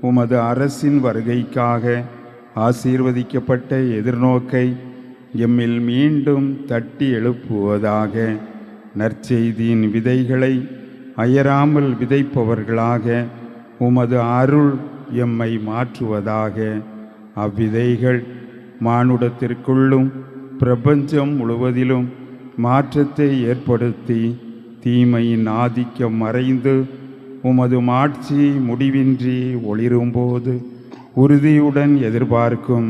உமது அரசின் வருகைக்காக ஆசீர்வதிக்கப்பட்ட எதிர்நோக்கை எம்மில் மீண்டும் தட்டி எழுப்புவதாக. நற்செய்தியின் விதைகளை அயராமல் விதைப்பவர்களாக உமது அருள் எம்மை மாற்றுவதாக. அவ்விதைகள் மானுடத்திற்குள்ளும் பிரபஞ்சம் முழுவதிலும் மாற்றத்தை ஏற்படுத்தி தீமையின் ஆதிக்கம் மறைந்து உமது மாட்சி முடிவின்றி ஒளிரும்போது உறுதியுடன் எதிர்பார்க்கும்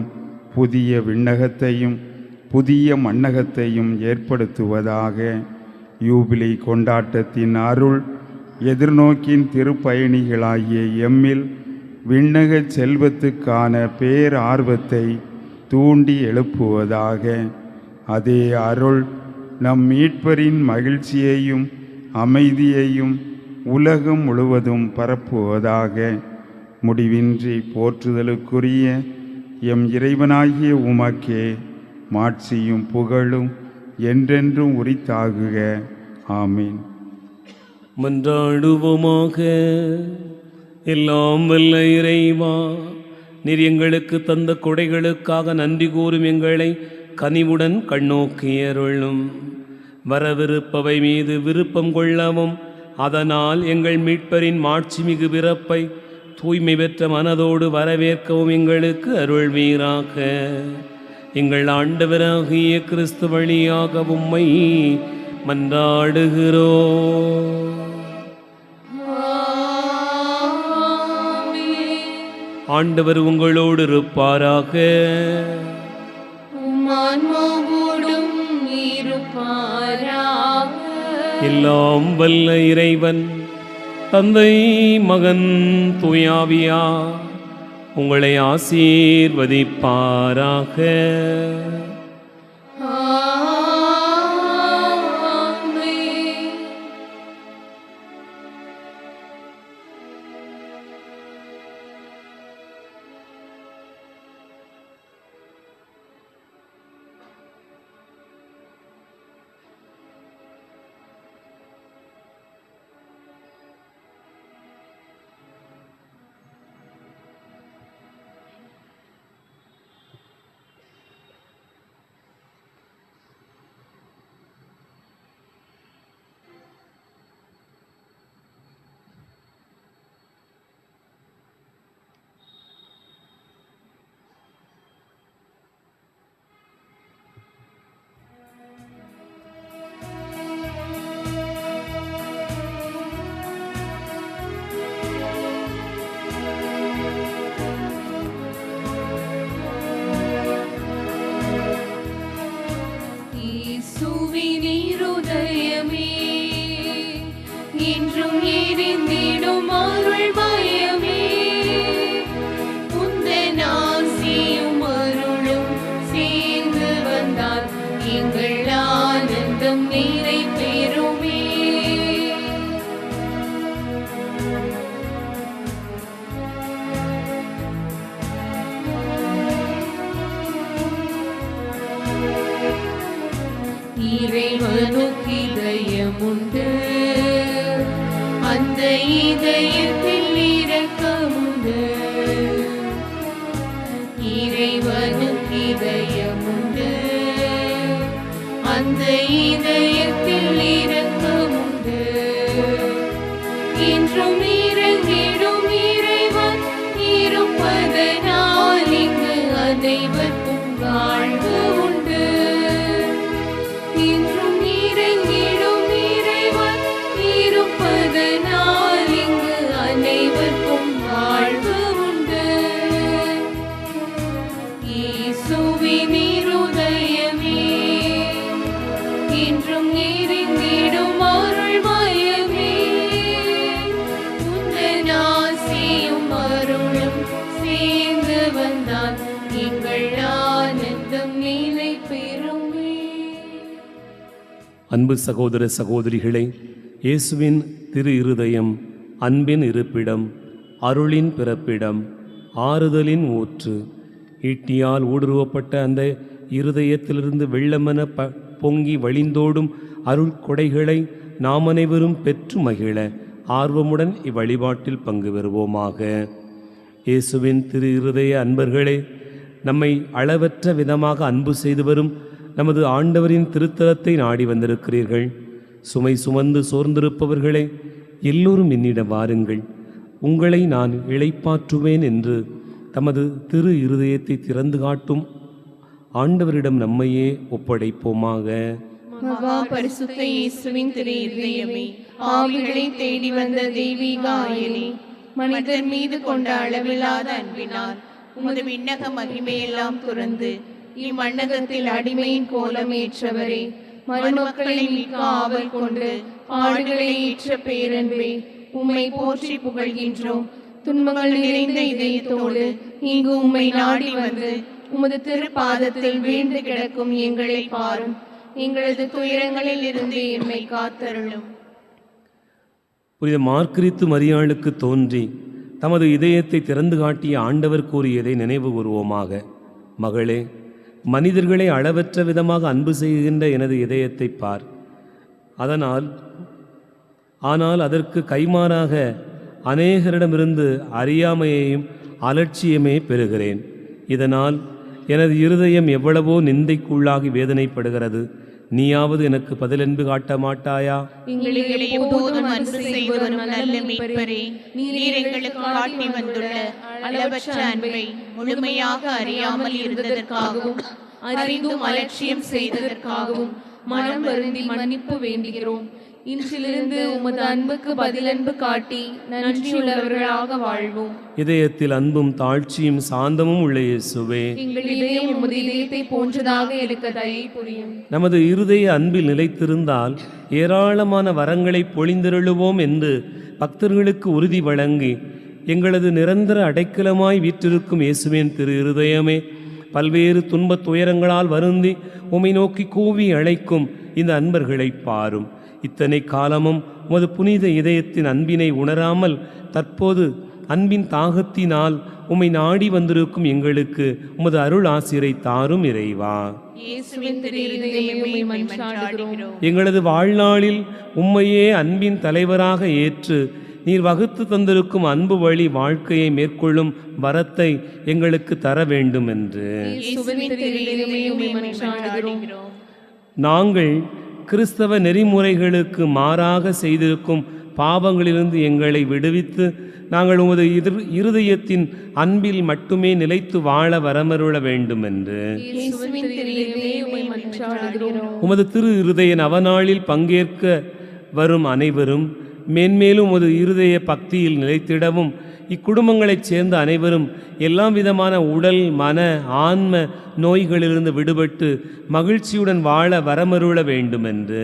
புதிய விண்ணகத்தையும் புதிய மண்ணகத்தையும் ஏற்படுத்துவதாக. யூபிலி கொண்டாட்டத்தின் அருள் எதிர்நோக்கின் திருப்பயணிகளாகிய எம்மில் விண்ணக செல்வத்துக்கான பேரார்வத்தை தூண்டி எழுப்புவதாக. அதே அருள் நம் மீட்பரின் மகிழ்ச்சியையும் அமைதியையும் உலகம் முழுவதும் பரப்புவதாக. முடிவின்றி போற்றுதலுக்குரிய எம் இறைவனாகிய உமக்கே மாட்சியும் புகழும் என்றென்றும் உரித்தாகுக. ஆமீன். மன்றாடுவோமாக. எல்லாம் வல்ல இறைவா, நீர் எங்களுக்கு தந்த கொடைகளுக்காக நன்றி கூறும் எங்களை கனிவுடன் கண்ணோக்கியருளும். வரவிருப்பவை மீது விருப்பம் கொள்ளவும், அதனால் எங்கள் மீட்பரின் மாட்சிமிகு பிறப்பை தூய்மை பெற்ற மனதோடு வரவேற்கவும் எங்களுக்கு அருள்வீராக. எங்கள் ஆண்டவராகிய கிறிஸ்து வழியாக உம்மை மன்றாடுகிறோம். ஆண்டவர் உங்களோடு இருப்பாராக. எல்லாம் வல்ல இறைவன் தந்தை, மகன், தூயாவியா உங்களை ஆசீர்வதிப்பாராக. இன்றும் எரிந்திடும் அருள் மயமே உந்தன் ஆசியும் அருளும் சேர்ந்து வந்தால் எங்கள் ஆனந்தம் நீரை பெறுமே. இறைவனுக்கு இதயமுண்டு, அந்த இதயத்தில் இரக்கமுண்டு. இறைவனுக்கு இதயமுண்டு, அந்த இதயத்தில் இரக்கமுண்டு. இன்றும் இறங்கிடும் இறைவன் இருப்பதனால் இங்கு அனைவருக்கும் வாழ்வு உண்டு. இன்றும் இறங்கிடும் இறைவன் இருப்பதனால் இங்கு அனைவருக்கும் வாழ்வு உண்டு. இயேசுவின் இருதயமே இன்றும் எரிந்திடும் அருள் மயமே உந்தன் ஆசியும் அருளும் சேர்ந்து வந்தால் எங்கள் ஆனந்தம் நிலை பெறுமே. அன்பு சகோதர சகோதரிகளே, இயேசுவின் திரு இருதயம் அன்பின் இருப்பிடம், அருளின் பிறப்பிடம், ஆறுதலின் ஊற்று. ஈட்டியால் ஊடுருவப்பட்ட அந்த இருதயத்திலிருந்து வெள்ளமென பொங்கி வழிந்தோடும் அருள் கொடைகளை நாம் அனைவரும் பெற்று மகிழ ஆர்வமுடன் இவ்வழிபாட்டில் பங்கு பெறுவோமாக. இயேசுவின் திரு இருதய அன்பர்களே, நம்மை அளவற்ற விதமாக அன்பு செய்து வரும் நமது ஆண்டவரின் திருத்தலத்தை நாடி வந்திருக்கிறீர்கள். சுமை சுமந்து சோர்ந்திருப்பவர்களே, எல்லோரும் என்னிடம் வாருங்கள், உங்களை நான் இளைப்பாற்றுவேன் என்று தமது திரு இருதயத்தை திறந்து காட்டும் ஆண்டவரிடம் நம்மையே ஒப்படைப்போமாக. மகா பரிசுத்த இயேசுவின் திரு இருதயமே, பாவிகளை தேடி வந்த தெய்வீக ஆயனே, மனிதர் மீது கொண்ட அளவில்லாத அன்பினால் உமது விண்ணக மகிமையெல்லாம் துறந்து இம்மண்ணகத்தில் அடிமையின் கோலம் ஏற்றவரே, மருமக்களை மீட்க ஆவல் கொண்டு பாடுகளை ஏற்ற பேரன்பே, உம்மை போற்றி புகழ்கின்றோம். துன்பங்கள் நிறைந்த இதயத்தோடு இங்கு உம்மை நாடி வந்து உமது திருப்பாதத்தில் வீழ்ந்து கிடக்கும் எங்களை பாரும். எங்களது துயரங்களில் இருந்து எம்மை காத்தருளும். புனித மார்கரித்து மரியாளுக்கு தோன்றி தமது இதயத்தை திறந்து காட்டிய ஆண்டவர் கூறியதை நினைவு கூறுவோமாக. மகளே, மனிதர்களை அளவற்ற விதமாக அன்பு செய்கின்ற எனது இதயத்தை பார். ஆனால் அதற்கு கைமாறாக அநேகரிடமிருந்து அறியாமையையும் அலட்சியமே பெறுகிறேன். இதனால் எனது இருதயம் எவ்வளவோ நிந்தைக்குள்ளாகி வேதனைப்படுகிறது. நீயாவது எனக்கு பதிலன்பு காட்ட மாட்டாயா? எங்களை எப்போதும் அன்பு செய்வரும் நல்ல மீட்பரே, நீர் எங்களுக்கு காட்டி வந்துள்ள அளவற்ற அன்பை முழுமையாக அறியாமல் இருந்ததற்காகவும் அறிந்தும் அலட்சியம் செய்ததற்காகவும் மனம் வருந்தி மன்னிப்பு வேண்டுகிறோம். இன்றிலிருந்து உமது அன்புக்கு பதிலன்பு காட்டி நன்றியுள்ளவர்களாக வாழ்வோம். இதயத்தில் அன்பும் தாழ்ச்சியும் சாந்தமும் உள்ள இயேசுவே, எங்கள் இதயம் உமது இதயத்தை போன்றதாக இருக்க தயை புரியும். நமது இருதய அன்பில் நிலைத்திருந்தால் ஏராளமான வரங்களை பொழிந்தருளுவோம் என்று பக்தர்களுக்கு உறுதி வழங்கி எங்களது நிரந்தர அடைக்கலமாய் வீற்றிருக்கும் இயேசுவின் திரு இருதயமே, பல்வேறு துன்பத் துயரங்களால் வருந்தி உம்மை நோக்கி கூவி அழைக்கும் இந்த அன்பர்களை பாரும். இத்தனை காலமும் உமது புனித இதயத்தின் அன்பினை உணராமல் தற்போது அன்பின் தாகத்தினால் உம்மை நாடி வந்திருக்கும் எங்களுக்கு உமது அருள் ஆசிரை தாரும் இறைவா. எங்களது வாழ்நாளில் உம்மையே அன்பின் தலைவராக ஏற்று நீர் வகுத்து தந்திருக்கும் அன்பு வழி வாழ்க்கையை மேற்கொள்ளும் வரத்தை எங்களுக்கு தர வேண்டும் என்று நாங்கள் கிறிஸ்தவ நெறிமுறைகளுக்கு மாறாக செய்திருக்கும் பாவங்களிலிருந்து எங்களை விடுவித்து நாங்கள் உமது இருதயத்தின் அன்பில் மட்டுமே நிலைத்து வாழ வரமருள வேண்டும் என்று உமது திரு இருதய நவநாளில் பங்கேற்க வரும் அனைவரும் மேன்மேலும் உமது இருதய பக்தியில் நிலைத்திடவும் இக்குடும்பங்களைச் சேர்ந்த அனைவரும் எல்லா விதமான உடல் மன ஆன்ம நோய்களிலிருந்து விடுபட்டு மகிழ்ச்சியுடன் வாழ வரமருள வேண்டுமென்று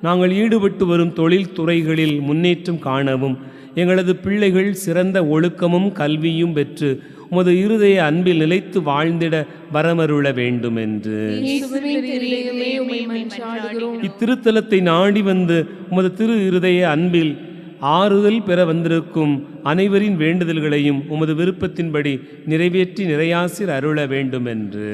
நாங்கள் ஈடுபட்டு வரும் தொழில் துறைகளில் முன்னேற்றம் காணவும் எங்களது பிள்ளைகள் சிறந்த ஒழுக்கமும் கல்வியும் பெற்று உமது இருதய அன்பில் நிலைத்து வாழ்ந்திட வரமருள வேண்டுமென்று இத்திருத்தலத்தை நாடி வந்து உமது திரு இருதய அன்பில் ஆறுதல் பெற வந்திருக்கும் அனைவரின் வேண்டுதல்களையும் உமது விருப்பத்தின்படி நிறைவேற்றி நிறையாசிர் அருள வேண்டுமென்று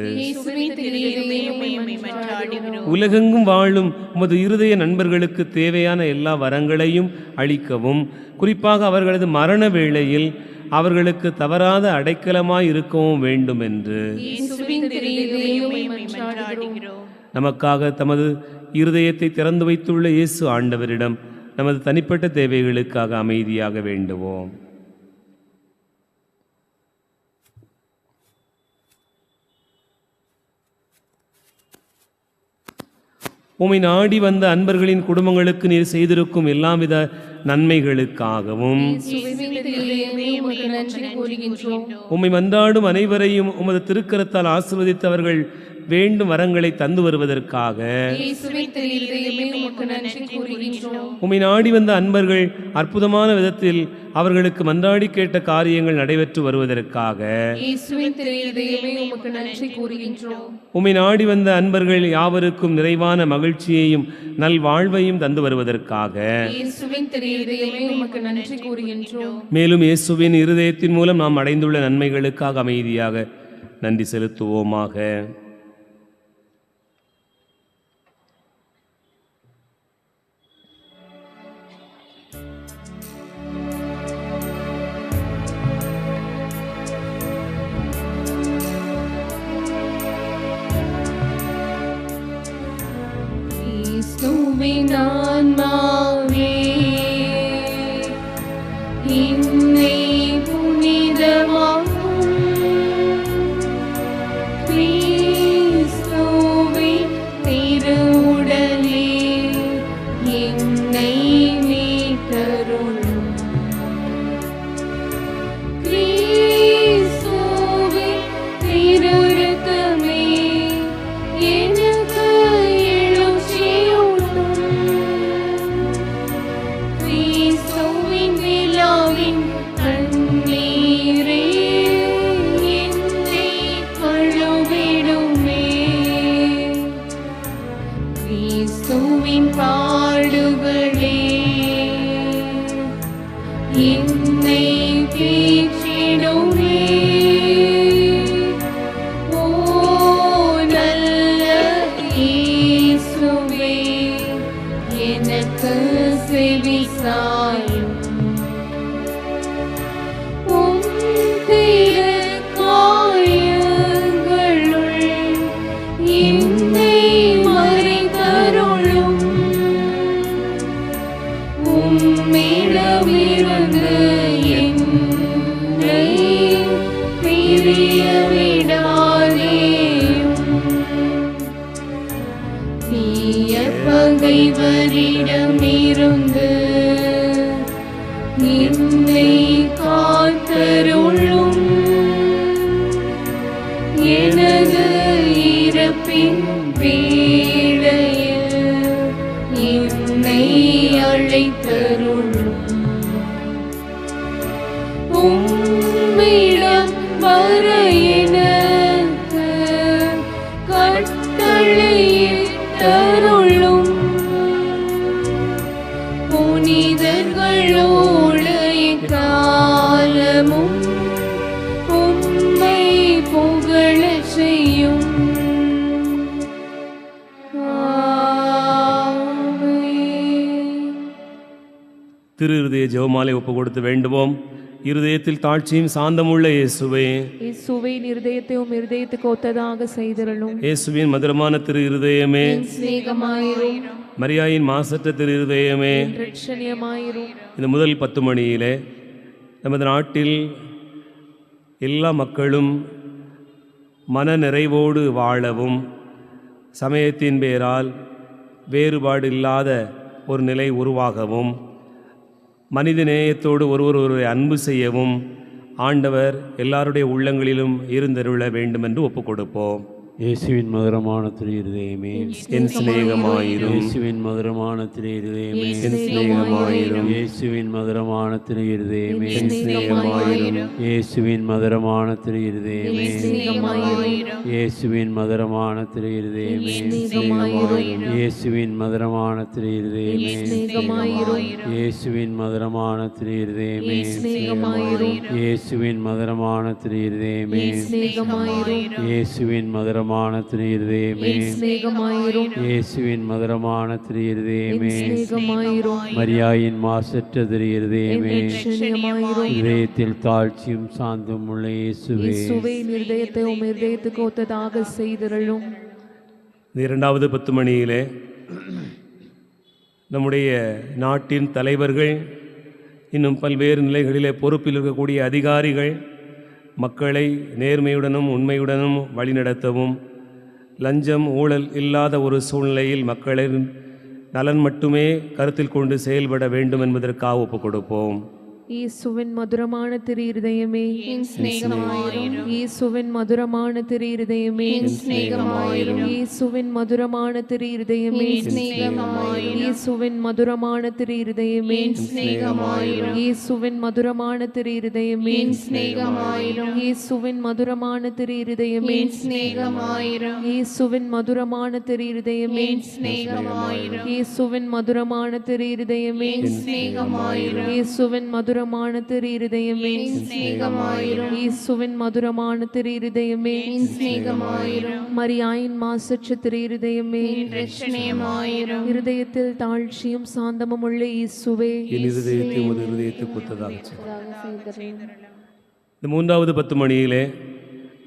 உலகெங்கும் வாழும் உமது இருதய நண்பர்களுக்கு தேவையான எல்லா வரங்களையும் அளிக்கவும், குறிப்பாக அவர்களது மரண வேளையில் அவர்களுக்கு தவறாத அடைக்கலமாய் இருக்கவும் வேண்டுமென்று நமக்காக தமது இருதயத்தை திறந்து வைத்துள்ள இயேசு ஆண்டவரிடம் நமது தனிப்பட்ட தேவைகளுக்காக அமைதியாக வேண்டுவோம். உம்மை நாடி வந்த அன்பர்களின் குடும்பங்களுக்கு நீர் செய்திருக்கும் எல்லாவித நன்மைகளுக்காகவும் உம்மை மன்றாடும் அனைவரையும் உமது திருக்கரத்தால் ஆசீர்வதித்தவர்கள் வேண்டும் வரங்களை தந்து வருவதற்காக உம்மை நாடி வந்த அன்பர்கள் அற்புதமான விதத்தில் அவர்களுக்கு மன்றாடி கேட்ட காரியங்கள் நடைபெற்று வருவதற்காக உம்மை நாடி வந்த அன்பர்கள் யாவருக்கும் நிறைவான மகிழ்ச்சியையும் நல்வாழ்வையும் தந்து வருவதற்காக மேலும் இயேசுவின் இருதயத்தின் மூலம் நாம் அடைந்துள்ள நன்மைகளுக்காக அமைதியாக நன்றி செலுத்துவோமாக. என்னை புனிதமாக்கும் கிறிஸ்துவின் திருவுடலே என்னை மீட்டருளும். கிறிஸ்துவின் திருரத்தமே எனக்கு எழுச்சியூட்டும். கிறிஸ்துவின் விழாவின் தண்ணீரே என்னை கழுவிடுமே. கிறிஸ்துவின் பாடுகளே என்னை தேற்றிடுமே. ஓ நல்ல இயேசுவே, எனக்கு செவிசாயும். உம் திருக்காயங்களுள் என்னை மறைத்தருளும். உம்மிடமிருந்து என்னை பிரிய விடாதேயும். தீய பகைவரிடமிருந்து என்னை காத்தருளும். எனது இறப்பின் வேளையில் என்னை அழைத்தருளும். உம்மிடம் வர எனக்கு கட்டளையிட்டருளும். புனிதர்களோடு எக்காலமும் உம்மை புகழச் செய்யும். திரு இருதய ஜெபமாலை ஒப்பு கொடுத்து வேண்டுவோம். இருதயத்தில் தாழ்ச்சியும் சாந்தமுள்ள இயேசுவே, இயேசுவின் இருதயத்தை உம் இருதயத்துக்கு ஒத்ததாக செய்திருளும். இயேசுவின் மதுரமான திரு இருதயமே, சிநேகமாயிரும், மரியாயின் மாசற்ற திரு இருதயமே, இரட்சணியமாயிரும். இந்த முதல் 10 மணியிலே நமது நாட்டில் எல்லா மக்களும் மன நிறைவோடு வாழவும், சமயத்தின் பேரால் வேறுபாடு இல்லாத ஒரு நிலை உருவாகவும், மனித நேயத்தோடு ஒருவரை அன்பு செய்யவும் ஆண்டவர் எல்லாருடைய உள்ளங்களிலும் இருந்தருள வேண்டும் என்று ஒப்புக் கொடுப்போம். இயேசுவின் மதுரமான திரு இருதயமே, என் சிநேகமாயிரும். இயேசுவின் மதுரமான திரு இருதயமே, என் சிநேகமாயிரும். இயேசுவின் மதுரமான திரு இருதயமே, என் சிநேகமாயிரும். இயேசுவின் மதுரமான திரு இருதயமே, இயேசுவின் மதுரமான திரு இருதயமே, இயேசுவின் மதுரமான திரு இருதயமே, இயேசுவின் மதுரமான திரு இருதயமே, இயேசுவின் மதுரமான திரு இருதயமே, இயேசுவின் மதுரமான திரு இருதயமே, இயேசுவின் மதுரமான திரு இருதயமே, மரியாயின் மாசற்ற திரு இருதயமே, இதயத்தில் தாழ்ச்சியும் சாந்தம் உள்ள இயேசுவே, இருதயத்தை உம் இருதயத்துக்கு ஒத்ததாக செய்திருளும். இந்த இரண்டாவது 10 மணியிலே நம்முடைய நாட்டின் தலைவர்கள், இன்னும் பல்வேறு நிலைகளிலே பொறுப்பில் இருக்கக்கூடிய அதிகாரிகள் மக்களை நேர்மையுடனும் உண்மையுடனும் வழிநடத்தவும், லஞ்சம் ஊழல் இல்லாத ஒரு சூழ்நிலையில் மக்களின் நலன் மட்டுமே கருத்தில் கொண்டு செயல்பட வேண்டும் என்பதற்காக ஒப்புக் கொடுப்போம். இயேசுவின் மதுரமான திரு இருதயமே, இயேசுவின் மதுரமான திரு இருதயமே, இயேசுவின் மதுரமான திரு இருதயமே, இயேசுவின் மதுரமான திரு இருதயமே, இயேசுவின் மதுரமான திரு இருதயமே, இயேசுவின் மதுரமான திரு இருதயமே, இயேசுவின் மதுரமான திரு இருதயமே, இயேசுவின் மதுரமான திரு இருதயமே, இயேசுவின் மதுரமான திரு இருதயமே, இயேசுவின் மதுரமான திரு இருதயமே, மரியாயின் மாசற்ற திரு இருதயமே, இருதயத்தில் தாழ்ச்சியும் சாந்தமும் உள்ள இயேசுவே, என் இருதயத்தை உமது இருதயத்துக்கு ஒத்ததாக செய்யும். இந்த மூன்றாவது 10 மணியிலே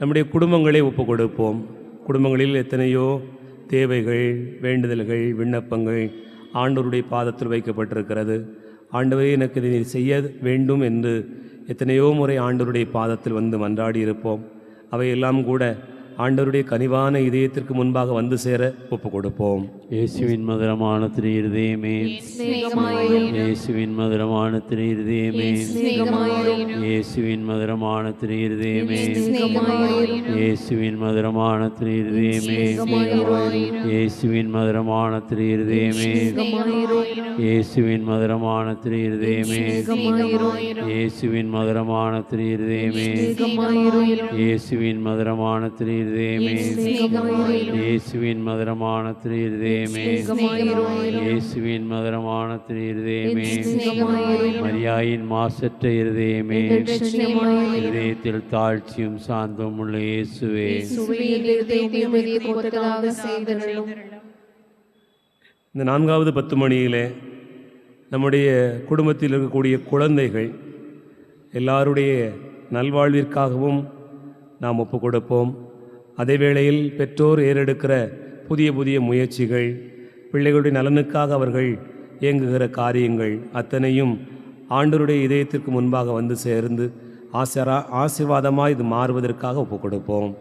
நம்முடைய குடும்பங்களை ஒப்புக் கொடுப்போம். குடும்பங்களில் எத்தனையோ தேவைகள், வேண்டுதல்கள், விண்ணப்பங்கள் ஆண்டவருடைய பாதத்தில் வைக்கப்பட்டிருக்கிறது. ஆண்டவரே, எனக்கு இதை செய்ய வேண்டும் என்று எத்தனையோ முறை ஆண்டவருடைய பாதத்தில் வந்து மன்றாடி இருப்போம். அவையெல்லாம் கூட ஆண்டவருடைய கனிவான இதயத்திற்கு முன்பாக வந்து சேர ஒப்புக் கொடுப்போம். இயேசுவின் மதுரமான திரு இருதயமே, இயேசுவின் மதுரமான திரு இருதயமே, இயேசுவின் மதுரமான திரு இருதயமே, இயேசுவின் மதுரமான திரு இருதயமே, இயேசுவின் மதுரமான திரு இருதயமே, இயேசுவின் மதுரமான திரு இருதயமே, இயேசுவின் மதுரமான திரு இருதயமே, இயேசுவின் மதுரமான திரு இருதயமே, இயேசுவின் மதுரமான திரு இருதயமே, இயேசுவின் மதுரமான திரு இருதயமே, மரியாயின் மாசற்ற இருதயமே, இதயத்தில் தாழ்ச்சியும் சாந்தமும் உள்ள இயேசுவே, இந்த நான்காவது 10 மணியிலே நம்முடைய குடும்பத்தில் இருக்கக்கூடிய குழந்தைகள் எல்லாருடைய நல்வாழ்விற்காகவும் நாம் ஒப்புக் கொடுப்போம். அதே வேளையில் பெற்றோர் ஏறெடுக்கிற புதிய புதிய முயற்சிகள், பிள்ளைகளுடைய நலனுக்காக அவர்கள் இயங்குகிற காரியங்கள் அத்தனையும் ஆண்டவருடைய இதயத்திற்கு முன்பாக வந்து சேர்ந்து ஆசீர்வாதமாக இது மாறுவதற்காக ஒப்புக் கொடுப்போம்.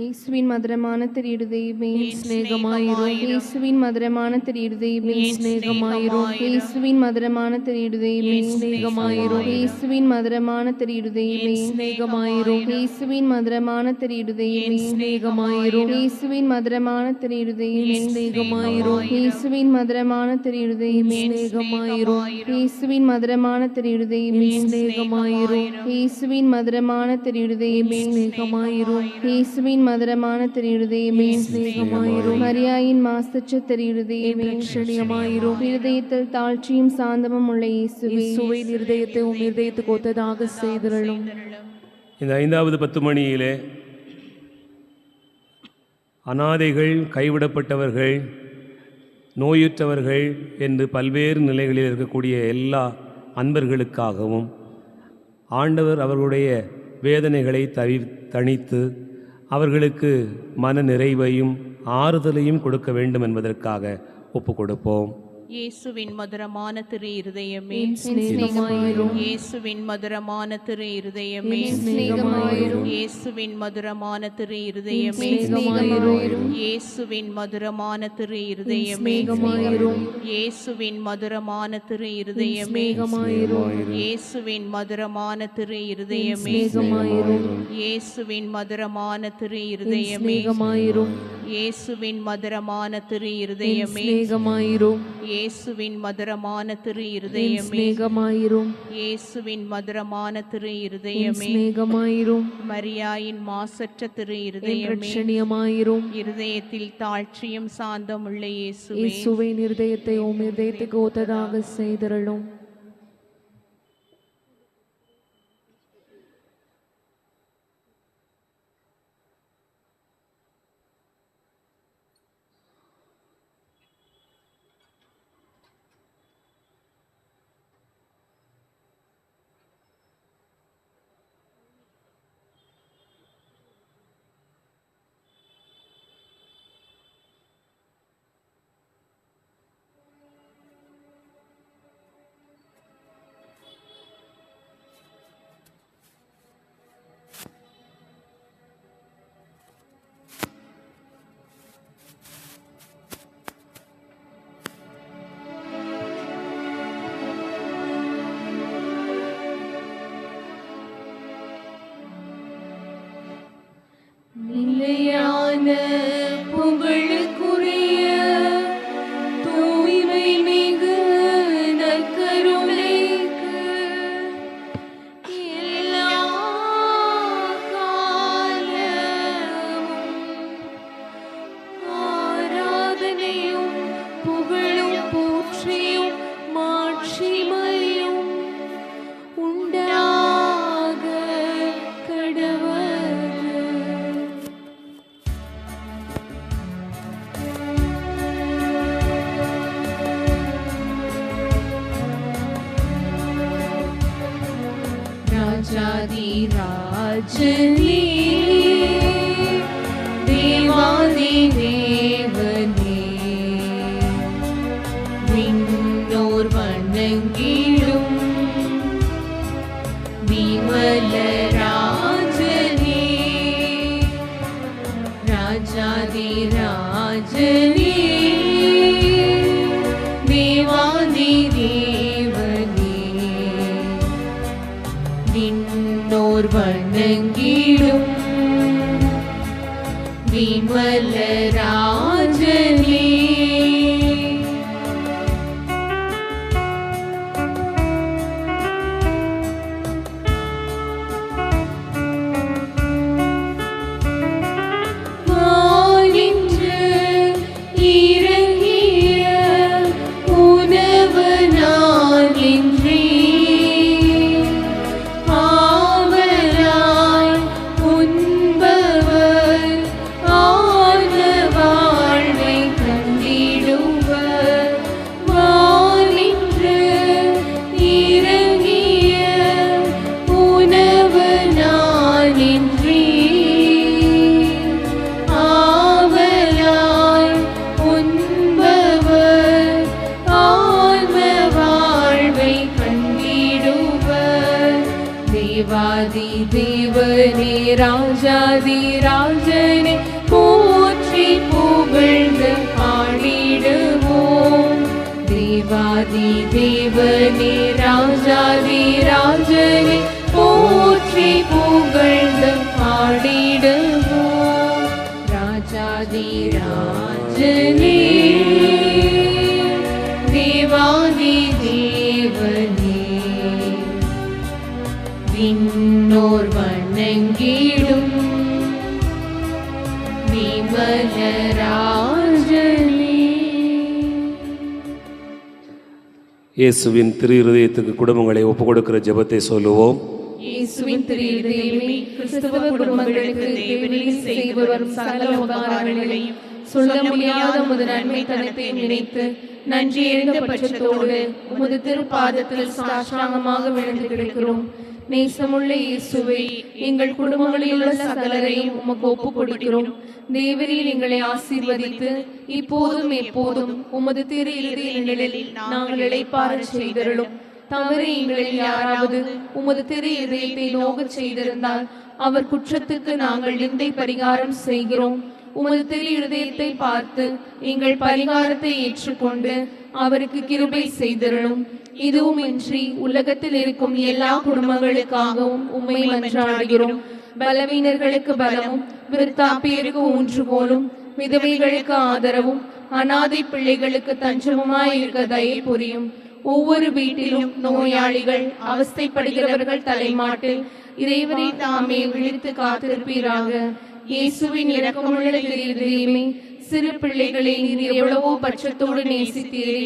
இயேசுவின் மதுரமான திரு இருதயமே, சிநேகமாயிரும். இயேசுவின் மதுரமான திரு இருதயமே, சிநேகமாயிரும். இயேசுவின் மதுரமான திரு இருதயமே, சிநேகமாயிரும். இயேசுவின் மதுரமான திரு இருதயமே, சிநேகமாயிரும். இயேசுவின் மதுரமான திரு இருதயமே, சிநேகமாயிரும். இயேசுவின் மதுரமான திரு இருதயமே, சிநேகமாயிரும். இயேசுவின் மதுரமான திரு இருதயமே, சிநேகமாயிரும். இயேசுவின் மதுரமான திரு இருதயமே, சிநேகமாயிரும். இயேசுவின் மதுரமான திரு இருதயமே, சிநேகமாயிரும். இயேசுவின் மதுரமான திரு இருதயமே, சிநேகமாயிரும். மரியாயின் மாசற்ற திரு இருதயமே, ரட்சணியமாயிரும். இருதயத்தில் தாழ்ச்சியும் சாந்தமும் உள்ள இயேசுவே, இயேசுவின் இருதயத்தை உம் இருதயத்துக்கு ஒத்ததாக செய்திருளும். இந்த ஐந்தாவது 10 மணியிலே அனாதைகள், கைவிடப்பட்டவர்கள், நோயுற்றவர்கள் என்று பல்வேறு நிலைகளில் இருக்கக்கூடிய எல்லா அன்பர்களுக்காகவும் ஆண்டவர் அவர்களுடைய வேதனைகளை தணித்து அவர்களுக்கு மன நிறைவையும் ஆறுதலையும் கொடுக்க வேண்டும் என்பதற்காக ஒப்புக் கொடுப்போம். இயேசுவின் மதுரமான திரு இருதயமே, சிநேகமாயிரும். இயேசுவின் மதுரமான திரு இருதயமே, சிநேகமாயிரும். இயேசுவின் மதுரமான திரு இருதயமே, சிநேகமாயிரும். இயேசுவின் மதுரமான திரு இருதயமே, சிநேகமாயிரும். இயேசுவின் மதுரமான திரு இருதயமே, சிநேகமாயிரும். இயேசுவின் மதுரமான திரு இருதயமே, சிநேகமாயிரும். இயேசுவின் மதுரமான திரு இருதயமே, சிநேகமாயிரும். இயேசுவின் மதுரமான திரு இருதயமே, சிநேகமாயிரும். இயேசுவின் மதுரமான திரு இருதயமே, சிநேகமாயிரும். இயேசுவின் மதுரமான திரு இருதயமே, சிநேகமாயிரும். மரியாயின் மாசற்ற திரு இருதயமே, ரட்சணியமாயிரும். இருதயத்தில் தாழ்ச்சியும் சாந்தமுள்ள இயேசுவே, இயேசுவின் இருதயத்தை உம் இருதயத்துக்கு ஒத்ததாக செய்தருளும். நிலையான புகழுக்குரிய தூய்மை மிகு நற்கருணைக்கு எல்லா காலமும் ஆராதனையும் புகழும் போற்றியும் மாட்சிமையும் உண்டாக கடவது. ராஜாதி ராஜனே, தேவாதி தேவனே, விண்ணோர் வணங்கிடும் விமல ராஜனே, ராஜாதி ராஜனே, தேவாதி தேவனே, விண்ணோர் வணங்கிடும் விமல ராஜனே. வானின்று இறங்கிய உணவு நான் இன்றி ஆவலாய் உண்பவர் ஆன வாழ்வை கண்டிடுவர். வானின்று இறங்கிய உணவு நான் இன்றி ஆவலாய் உண்பவர் ஆன்ம வாழ்வை கண்டிடுவர். தேவாதி தேவனே, ராஜாதி ராஜனே, போற்றி புகழ்ந்து பாடிடுவோம். தேவாதி தேவனே, ராஜாதி ராஜனே, போற்றி புகழ்ந்து பாடிடுவோம். ராஜாதி ராஜனே, தேவாதி தேவனே, விண்ணோர் வணங்கிடும் விமல ராஜனே. இயேசுவின் திரு இருதயத்துக்கு குடும்பங்களை ஒப்புக் கொடுக்கிற ஜெபத்தை சொல்லுவோம். இயேசுவின் திரு இருதயமே, கிறிஸ்தவ குடும்பங்களுக்கு தேவனில் செய்து வரும் சகல உபகாரங்களையும் சொல்ல முடியாத உமது நன்மை தனத்தை நினைத்து நன்றி எழுந்த பட்சத்தோடு உமது திருப்பாதத்தில் சாஷ்டாங்கமாக விழுந்து கிடக்கிறோம். நேசமுள்ள இயேசுவை, எங்கள் குடும்பங்களில் உள்ள சகலரையும் உமக்கு ஒப்புக் கொடுக்கிறோம். தேவரீர் எங்களை ஆசீர்வதித்து இப்போதும் எப்போதும் உமது திரு இருதய நிழலில் நாங்கள் இளைப்பாறச் செய்தருளும். தவறு எங்களில் யாராவது உமது திரு இதயத்தை நோகச் செய்திருந்தால் அவர் குற்றத்துக்கு நாங்கள் நிந்தை பரிகாரம் செய்கிறோம். உமது திரு இருதயத்தை பார்த்து எங்கள் பரிகாரத்தை ஏற்றுக்கொண்டு அவருக்கு கிருபை செய்திருளும். இதுவும் இன்றி உலகத்தில் இருக்கும் எல்லா குடும்பங்களுக்காகவும் உம்மை மன்றாடுகிறோம். பலவீனர்களுக்கு பலமும், விருத்தாப்பியருக்கு ஊன்றுகோலும், விதவைகளுக்கு ஆதரவும், அனாதை பிள்ளைகளுக்கு தஞ்சமுமாய் இருக்க தயை புரியும். ஒவ்வொரு வீட்டிலும் நோயாளிகள், அவஸ்தைப்படுகிறவர்கள் தலைமாட்டில் இறைவனை தாமே விழித்து காத்திருப்பீராக. இயேசுவின் இரக்கமுள்ள திரு சிறு பிள்ளைகளை நீர் எவ்வளவோ பட்சத்தோடு நேசித்தீரே.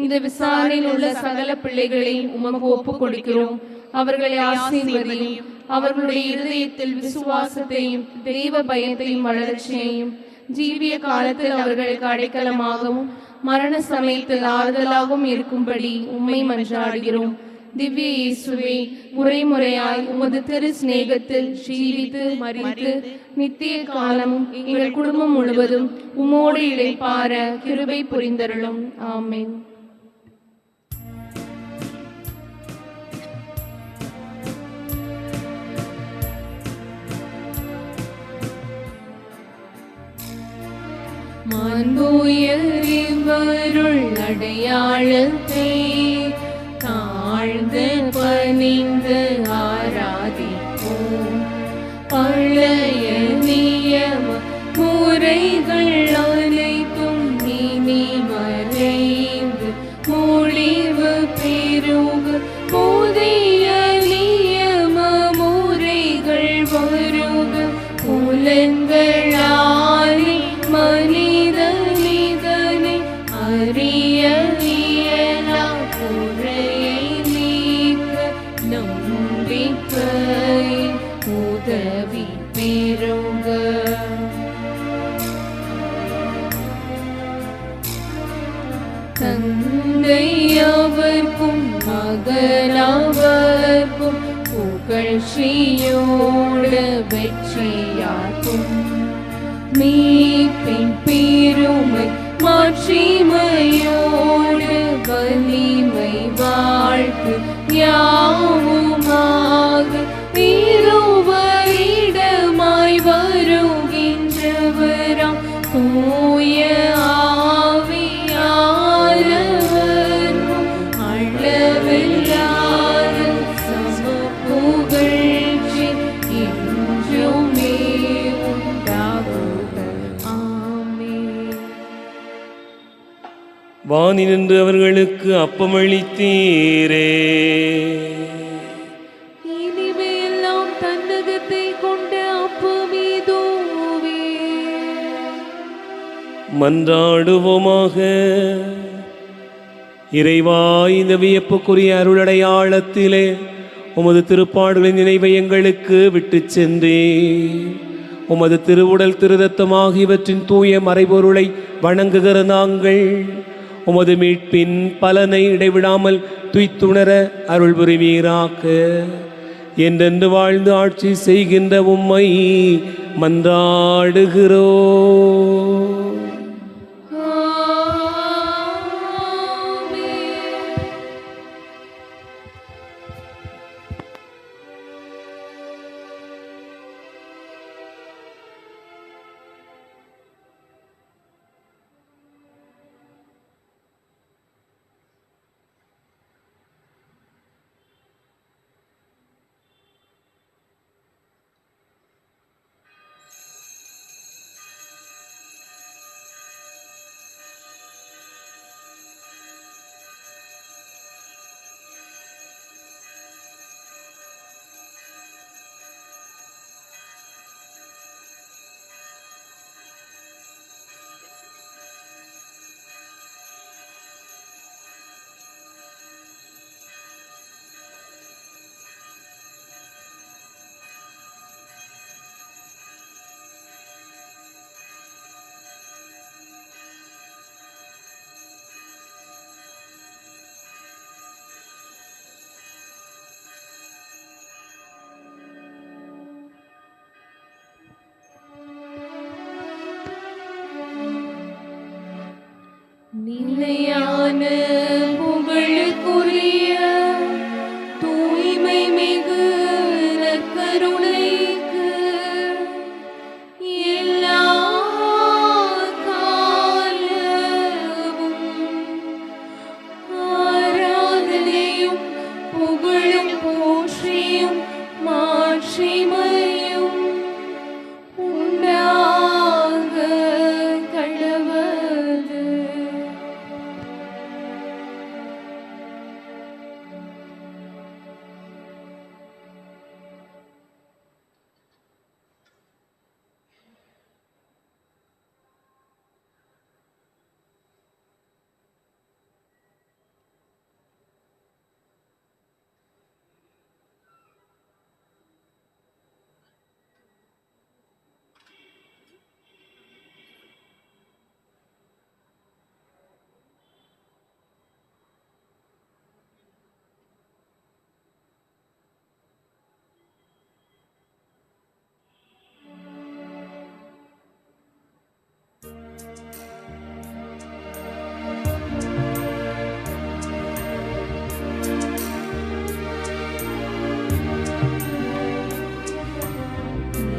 இந்த விசாரணையில் உள்ள சகல பிள்ளைகளை உமக்கு ஒப்புக் கொடுக்கிறோம். அவர்களை ஆசீர்வதியும். அவர்களுடைய இருதயத்தில் விசுவாசத்தையும் தெய்வ பயத்தையும் வளரச் செய்யும். ஜீவிய காலத்தில் அவர்களுக்கு அடைக்கலமாகவும் மரண சமயத்தில் ஆறுதலாகவும் இருக்கும்படி உம்மை மன்றாடுகிறோம். திவ்ய இயேசுவே, முறைமுறையாய் உமது திரு சிநேகத்தில் ஜீவித்து மரித்து நித்திய காலமும் எங்கள் குடும்பம் முழுவதும் உமோடு இளைப்பாற கிருபை புரிந்தருளும். ஆமென். மாண்புயரிவருள் அடையாளத்தை தாழ்ந்து பணிந்து ஆராதிப்போம். பழைய நியம முறைகள் அனைத்தும் இனி மறைந்து முடிவு பெறுக. புதிய நியம முறைகள் வருக. புலன்களாலே மனிதனை அறிய இயலா குறையை நீக்க நம்பிக்கை உதவி பெறுக. தந்தை அவர்க்கும் மகனவர்க்கும் புகழ்ச்சியோடு வெற்றியாக்கும். மீட்பின் பெருமை மாட்சிமையோடு வலிமை வாழ்த்து யாவுமாக இருவரிடமாய் வருகின்றவராம் தூய ஆவியானவரும் அளவில்லாத சமபுகழ்ச்சி என்றுமே உண்டாகுக. ஆமென். வானினின்று அவர்களுக்கு அப்பமளித்தீரே. இனிமேலாம் தன்னகத்தை கொண்ட அப்பமீதுவே. மன்றாடுவோமாக. இறைவா, இந்த வியப்புக்குரிய அருளடையாளத்திலே உமது திருப்பாடுகளின் நினைவை எங்களுக்கு விட்டு சென்றே. உமது திருவுடல் திருரத்தம் ஆகியவற்றின் தூய மறைபொருளை வணங்குகிற நாங்கள் உமது மீட்பின் பலனை இடைவிடாமல் துய்த்துணர அருள் புரிவீராக. என்றென்று வாழ்ந்து ஆட்சி செய்கின்ற உம்மை மன்றாடுகிறோம். நிலையான புகழுக்குரிய தூய்மை மிகு நற்கருணைக்கு எல்லா காலமும் ஆராதனையும் புகழும் போற்றியும் மாட்சிமையும் உண்டாக கடவது.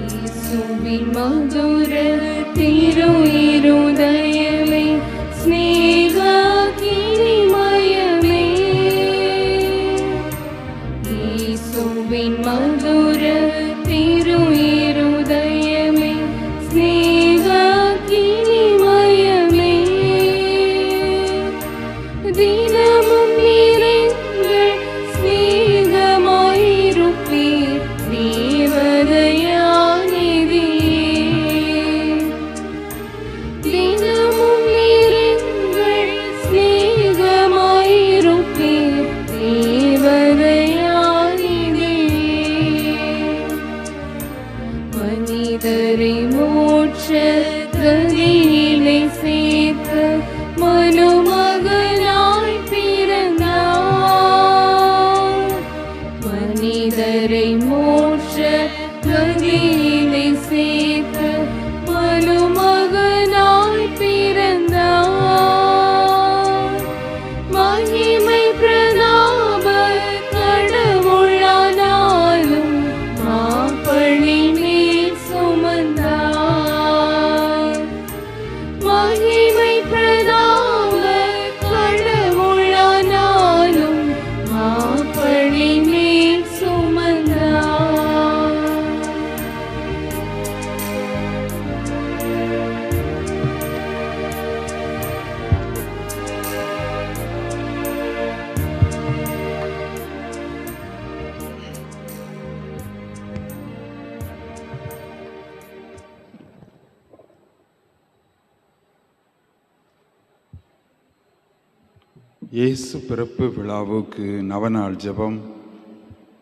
இயேசுவின் மதுர திருஇருதயமே, ஸ்நேக கிரிமயமே. இயேசுவின் மதுர திருஇருதயமே, ஸ்நேக கிரிமயமே. தினமும் நீங்கள் ஸ்நேகமாயிருப்பீர் தேவதையா. தினமும் நீங்கள் ஸ்நேகமாயிருப்பீர் தேவதையானிதே. மனிதரை மோட்ச கதியிலே சேர்க்க மனுமகனாய் பிறந்தார். மனிதரை மோட்ச கதியிலே சேர்க்க மனுமகனாய் பிறந்தார். மகிமை பிரதாப கடவுளானாலும் மாப்பழி மேல் சுமந்தார். மகிமை பிரதாப கடவுளானாலும் மாப்பழி மேல் சுமந்தார். இயேசு பிறப்பு விழாவுக்கு நவநாள் ஜெபம்.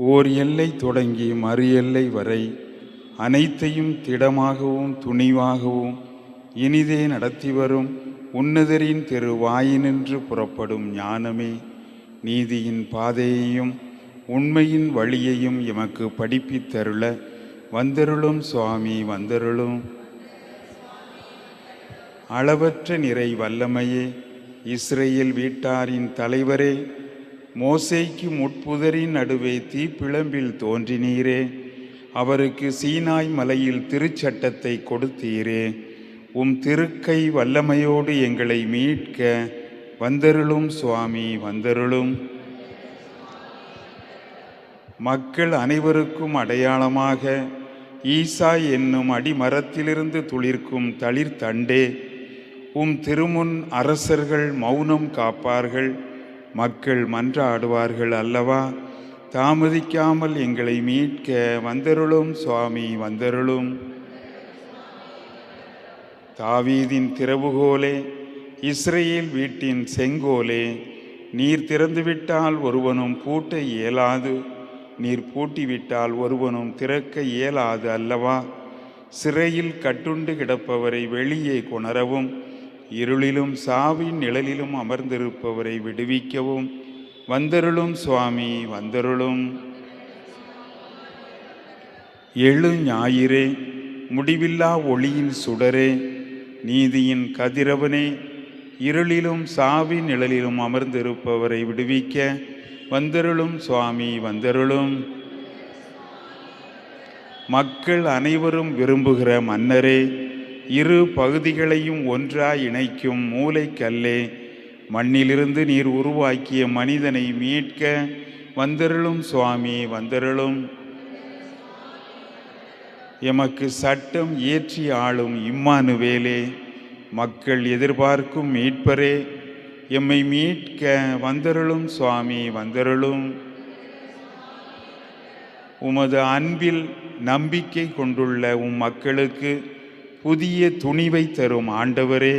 ஓர் எல்லை தொடங்கி மறு எல்லை வரை அனைத்தையும் திடமாகவும் துணிவாகவும் இனிதே நடத்தி வரும் உன்னதரின் திரு வாயினின்று புறப்படும் ஞானமே, நீதியின் பாதையையும் உண்மையின் வழியையும் எமக்கு படிப்பித்தருள வந்தருளும் சுவாமி வந்தருளும். அளவற்ற நிறை வல்லமையே, இஸ்ரேல் வீட்டாரின் தலைவரே, மோசேக்கு முட்புதரின் நடுவே தீப்பிழம்பில் தோன்றினீரே. அவருக்கு சீனாய் மலையில் திருச்சட்டத்தை கொடுத்தீரே. உம் திருக்கை வல்லமையோடு எங்களை மீட்க வந்தருளும் சுவாமி வந்தருளும். மக்கள் அனைவருக்கும் அடையாளமாக ஈசாய் என்னும் அடிமரத்திலிருந்து துளிர்க்கும் தளிர்த்தண்டே, உம் திருமுன் அரசர்கள் மௌனம் காப்பார்கள், மக்கள் மன்றாடுவார்கள் அல்லவா. தாமதிக்காமல் எங்களை மீட்க வந்தருளும் சுவாமி வந்தருளும். தாவீதின் திறவுகோலே, இஸ்ரேல் வீட்டின் செங்கோலே, நீர் திறந்துவிட்டால் ஒருவனும் பூட்ட இயலாது, நீர் பூட்டிவிட்டால் ஒருவனும் திறக்க இயலாது அல்லவா. சிறையில் கட்டுண்டு கிடப்பவரை வெளியே கொணரவும், இருளிலும் சாவின் நிழலிலும் அமர்ந்திருப்பவரை விடுவிக்கவும் வந்தருளும் சுவாமி வந்தருளும். எழு ஞாயிறே, முடிவில்லா ஒளியின் சுடரே, நீதியின் கதிரவனே, இருளிலும் சாவின் நிழலிலும் அமர்ந்திருப்பவரை விடுவிக்க வந்தருளும் சுவாமி வந்தருளும். மக்கள் அனைவரும் விரும்புகிற மன்னரே, இரு பகுதிகளையும் ஒன்றாய் இணைக்கும் மூலைக்கல்லே, மண்ணிலிருந்து நீர் உருவாக்கிய மனிதனை மீட்க வந்தருளும் சுவாமி வந்தருளும். எமக்கு சட்டம் இயற்றி ஆளும் இம்மானுவேலே, மக்கள் எதிர்பார்க்கும் மீட்பரே, எம்மை மீட்க வந்தருளும் சுவாமி வந்தருளும். உமது அன்பில் நம்பிக்கை கொண்டுள்ள உம் மக்களுக்கு புதிய துணிவை தரும் ஆண்டவரே,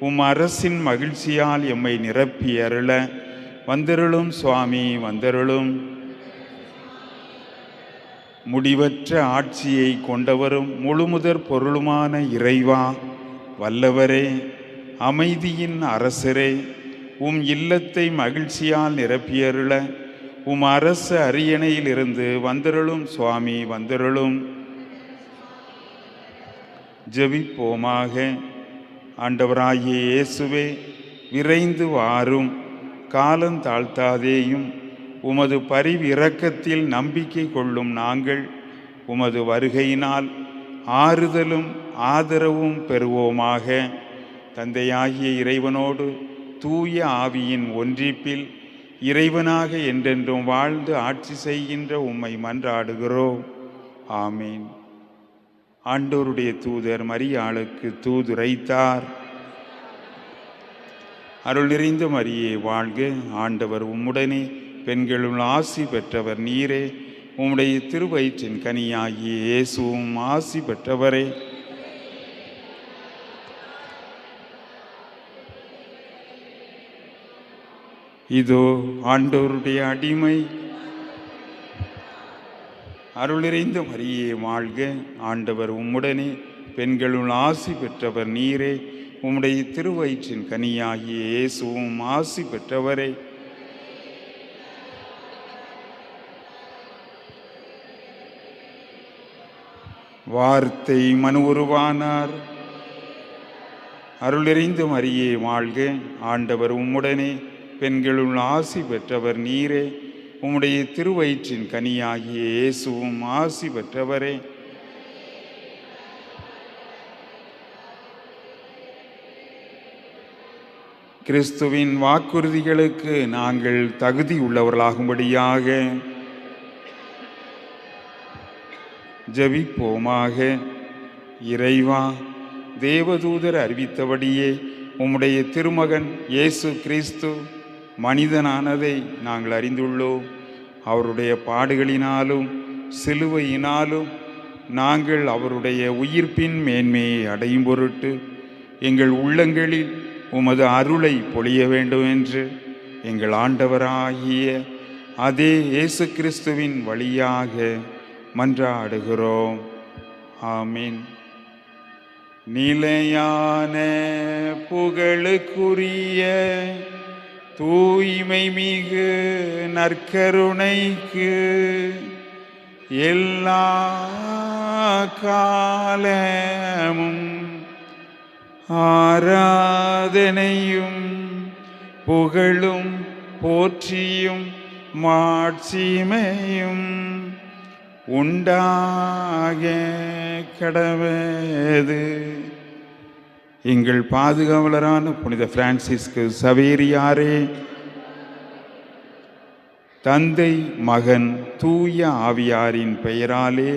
உம் அரசின் மகிழ்ச்சியால் எம்மை நிரப்பி அருள வந்தருளும் சுவாமி வந்தருளும். முடிவற்ற ஆட்சியை கொண்டவரும் முழுமுதற் பொருளுமான இறைவா, வல்லவரே, அமைதியின் அரசரே, உம் இல்லத்தை மகிழ்ச்சியால் நிரப்பியருள உம் அரச அரியணையிலிருந்து வந்தருளும் சுவாமி வந்தருளும். ஜெபிப்போமாக. ஆண்டவராகிய இயேசுவே, விரைந்து வாரும், காலம் தாழ்த்தாதேயும். உமது பரிவிரக்கத்தில் நம்பிக்கை கொள்ளும் நாங்கள் உமது வருகையினால் ஆறுதலும் ஆதரவும் பெறுவோமாக. தந்தையாகிய இறைவனோடு தூய ஆவியின் ஒன்றிப்பில் இறைவனாக என்றென்றும் வாழ்ந்து ஆட்சி செய்கின்ற உம்மை மன்றாடுகிறோம். ஆமீன். ஆண்டோருடைய தூதர் மரியாளுக்கு தூதுரைத்தார். அருள் நிறைந்த மரியே வாழ்க, ஆண்டவர் உம்முடனே, பெண்களுள் ஆசி பெற்றவர் நீரே, உம்முடைய திருவயிற்றின் கனியாகிய இயேசுவும் ஆசி பெற்றவரே. இதோ ஆண்டவருடைய அடிமை. அருளிறைந்த மரியே வாழ்க, ஆண்டவர் உம்முடனே, பெண்களுள் ஆசி பெற்றவர் நீரே, உம்முடைய திருவயிற்றின் கனியாகிய இயேசுவும் ஆசி பெற்றவரே. வார்த்தை மனு உருவானார். அருளிறைந்த மரியே வாழ்க, ஆண்டவர் உம்முடனே, பெண்களுள் ஆசி பெற்றவர் நீரே, உம்முடைய திருவயிற்றின் கனியாகிய இயேசுவும் ஆசி பெற்றவரே. கிறிஸ்துவின் வாக்குறுதிகளுக்கு நாங்கள் தகுதி உள்ளவர்களாகும்படியாக ஜெபிப்போமாக. இறைவா, தேவதூதர் அறிவித்தபடியே உம்முடைய திருமகன் இயேசு கிறிஸ்து மனிதனானதை நாங்கள் அறிந்துள்ளோம். அவருடைய பாடுகளினாலும் சிலுவையினாலும் நாங்கள் அவருடைய உயிர்ப்பின் மேன்மையை அடையும் பொருட்டு எங்கள் உள்ளங்களில் உமது அருளை பொழிய வேண்டும் என்று எங்கள் ஆண்டவராகிய அதே இயேசு கிறிஸ்துவின் வழியாக மன்றாடுகிறோம். ஆமீன். நிலையான புகழுக்குரிய தூய்மை மிகு நற்கருணைக்கு எல்லா காலமும் ஆராதனையும் புகழும் போற்றியும் மாட்சிமையும் உண்டாக கடவது. எங்கள் பாதுகாவலரான புனித பிரான்சிஸ்கு சவேரியாரே, தந்தை மகன் தூய ஆவியாரின் பெயராலே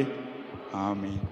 ஆமீன்.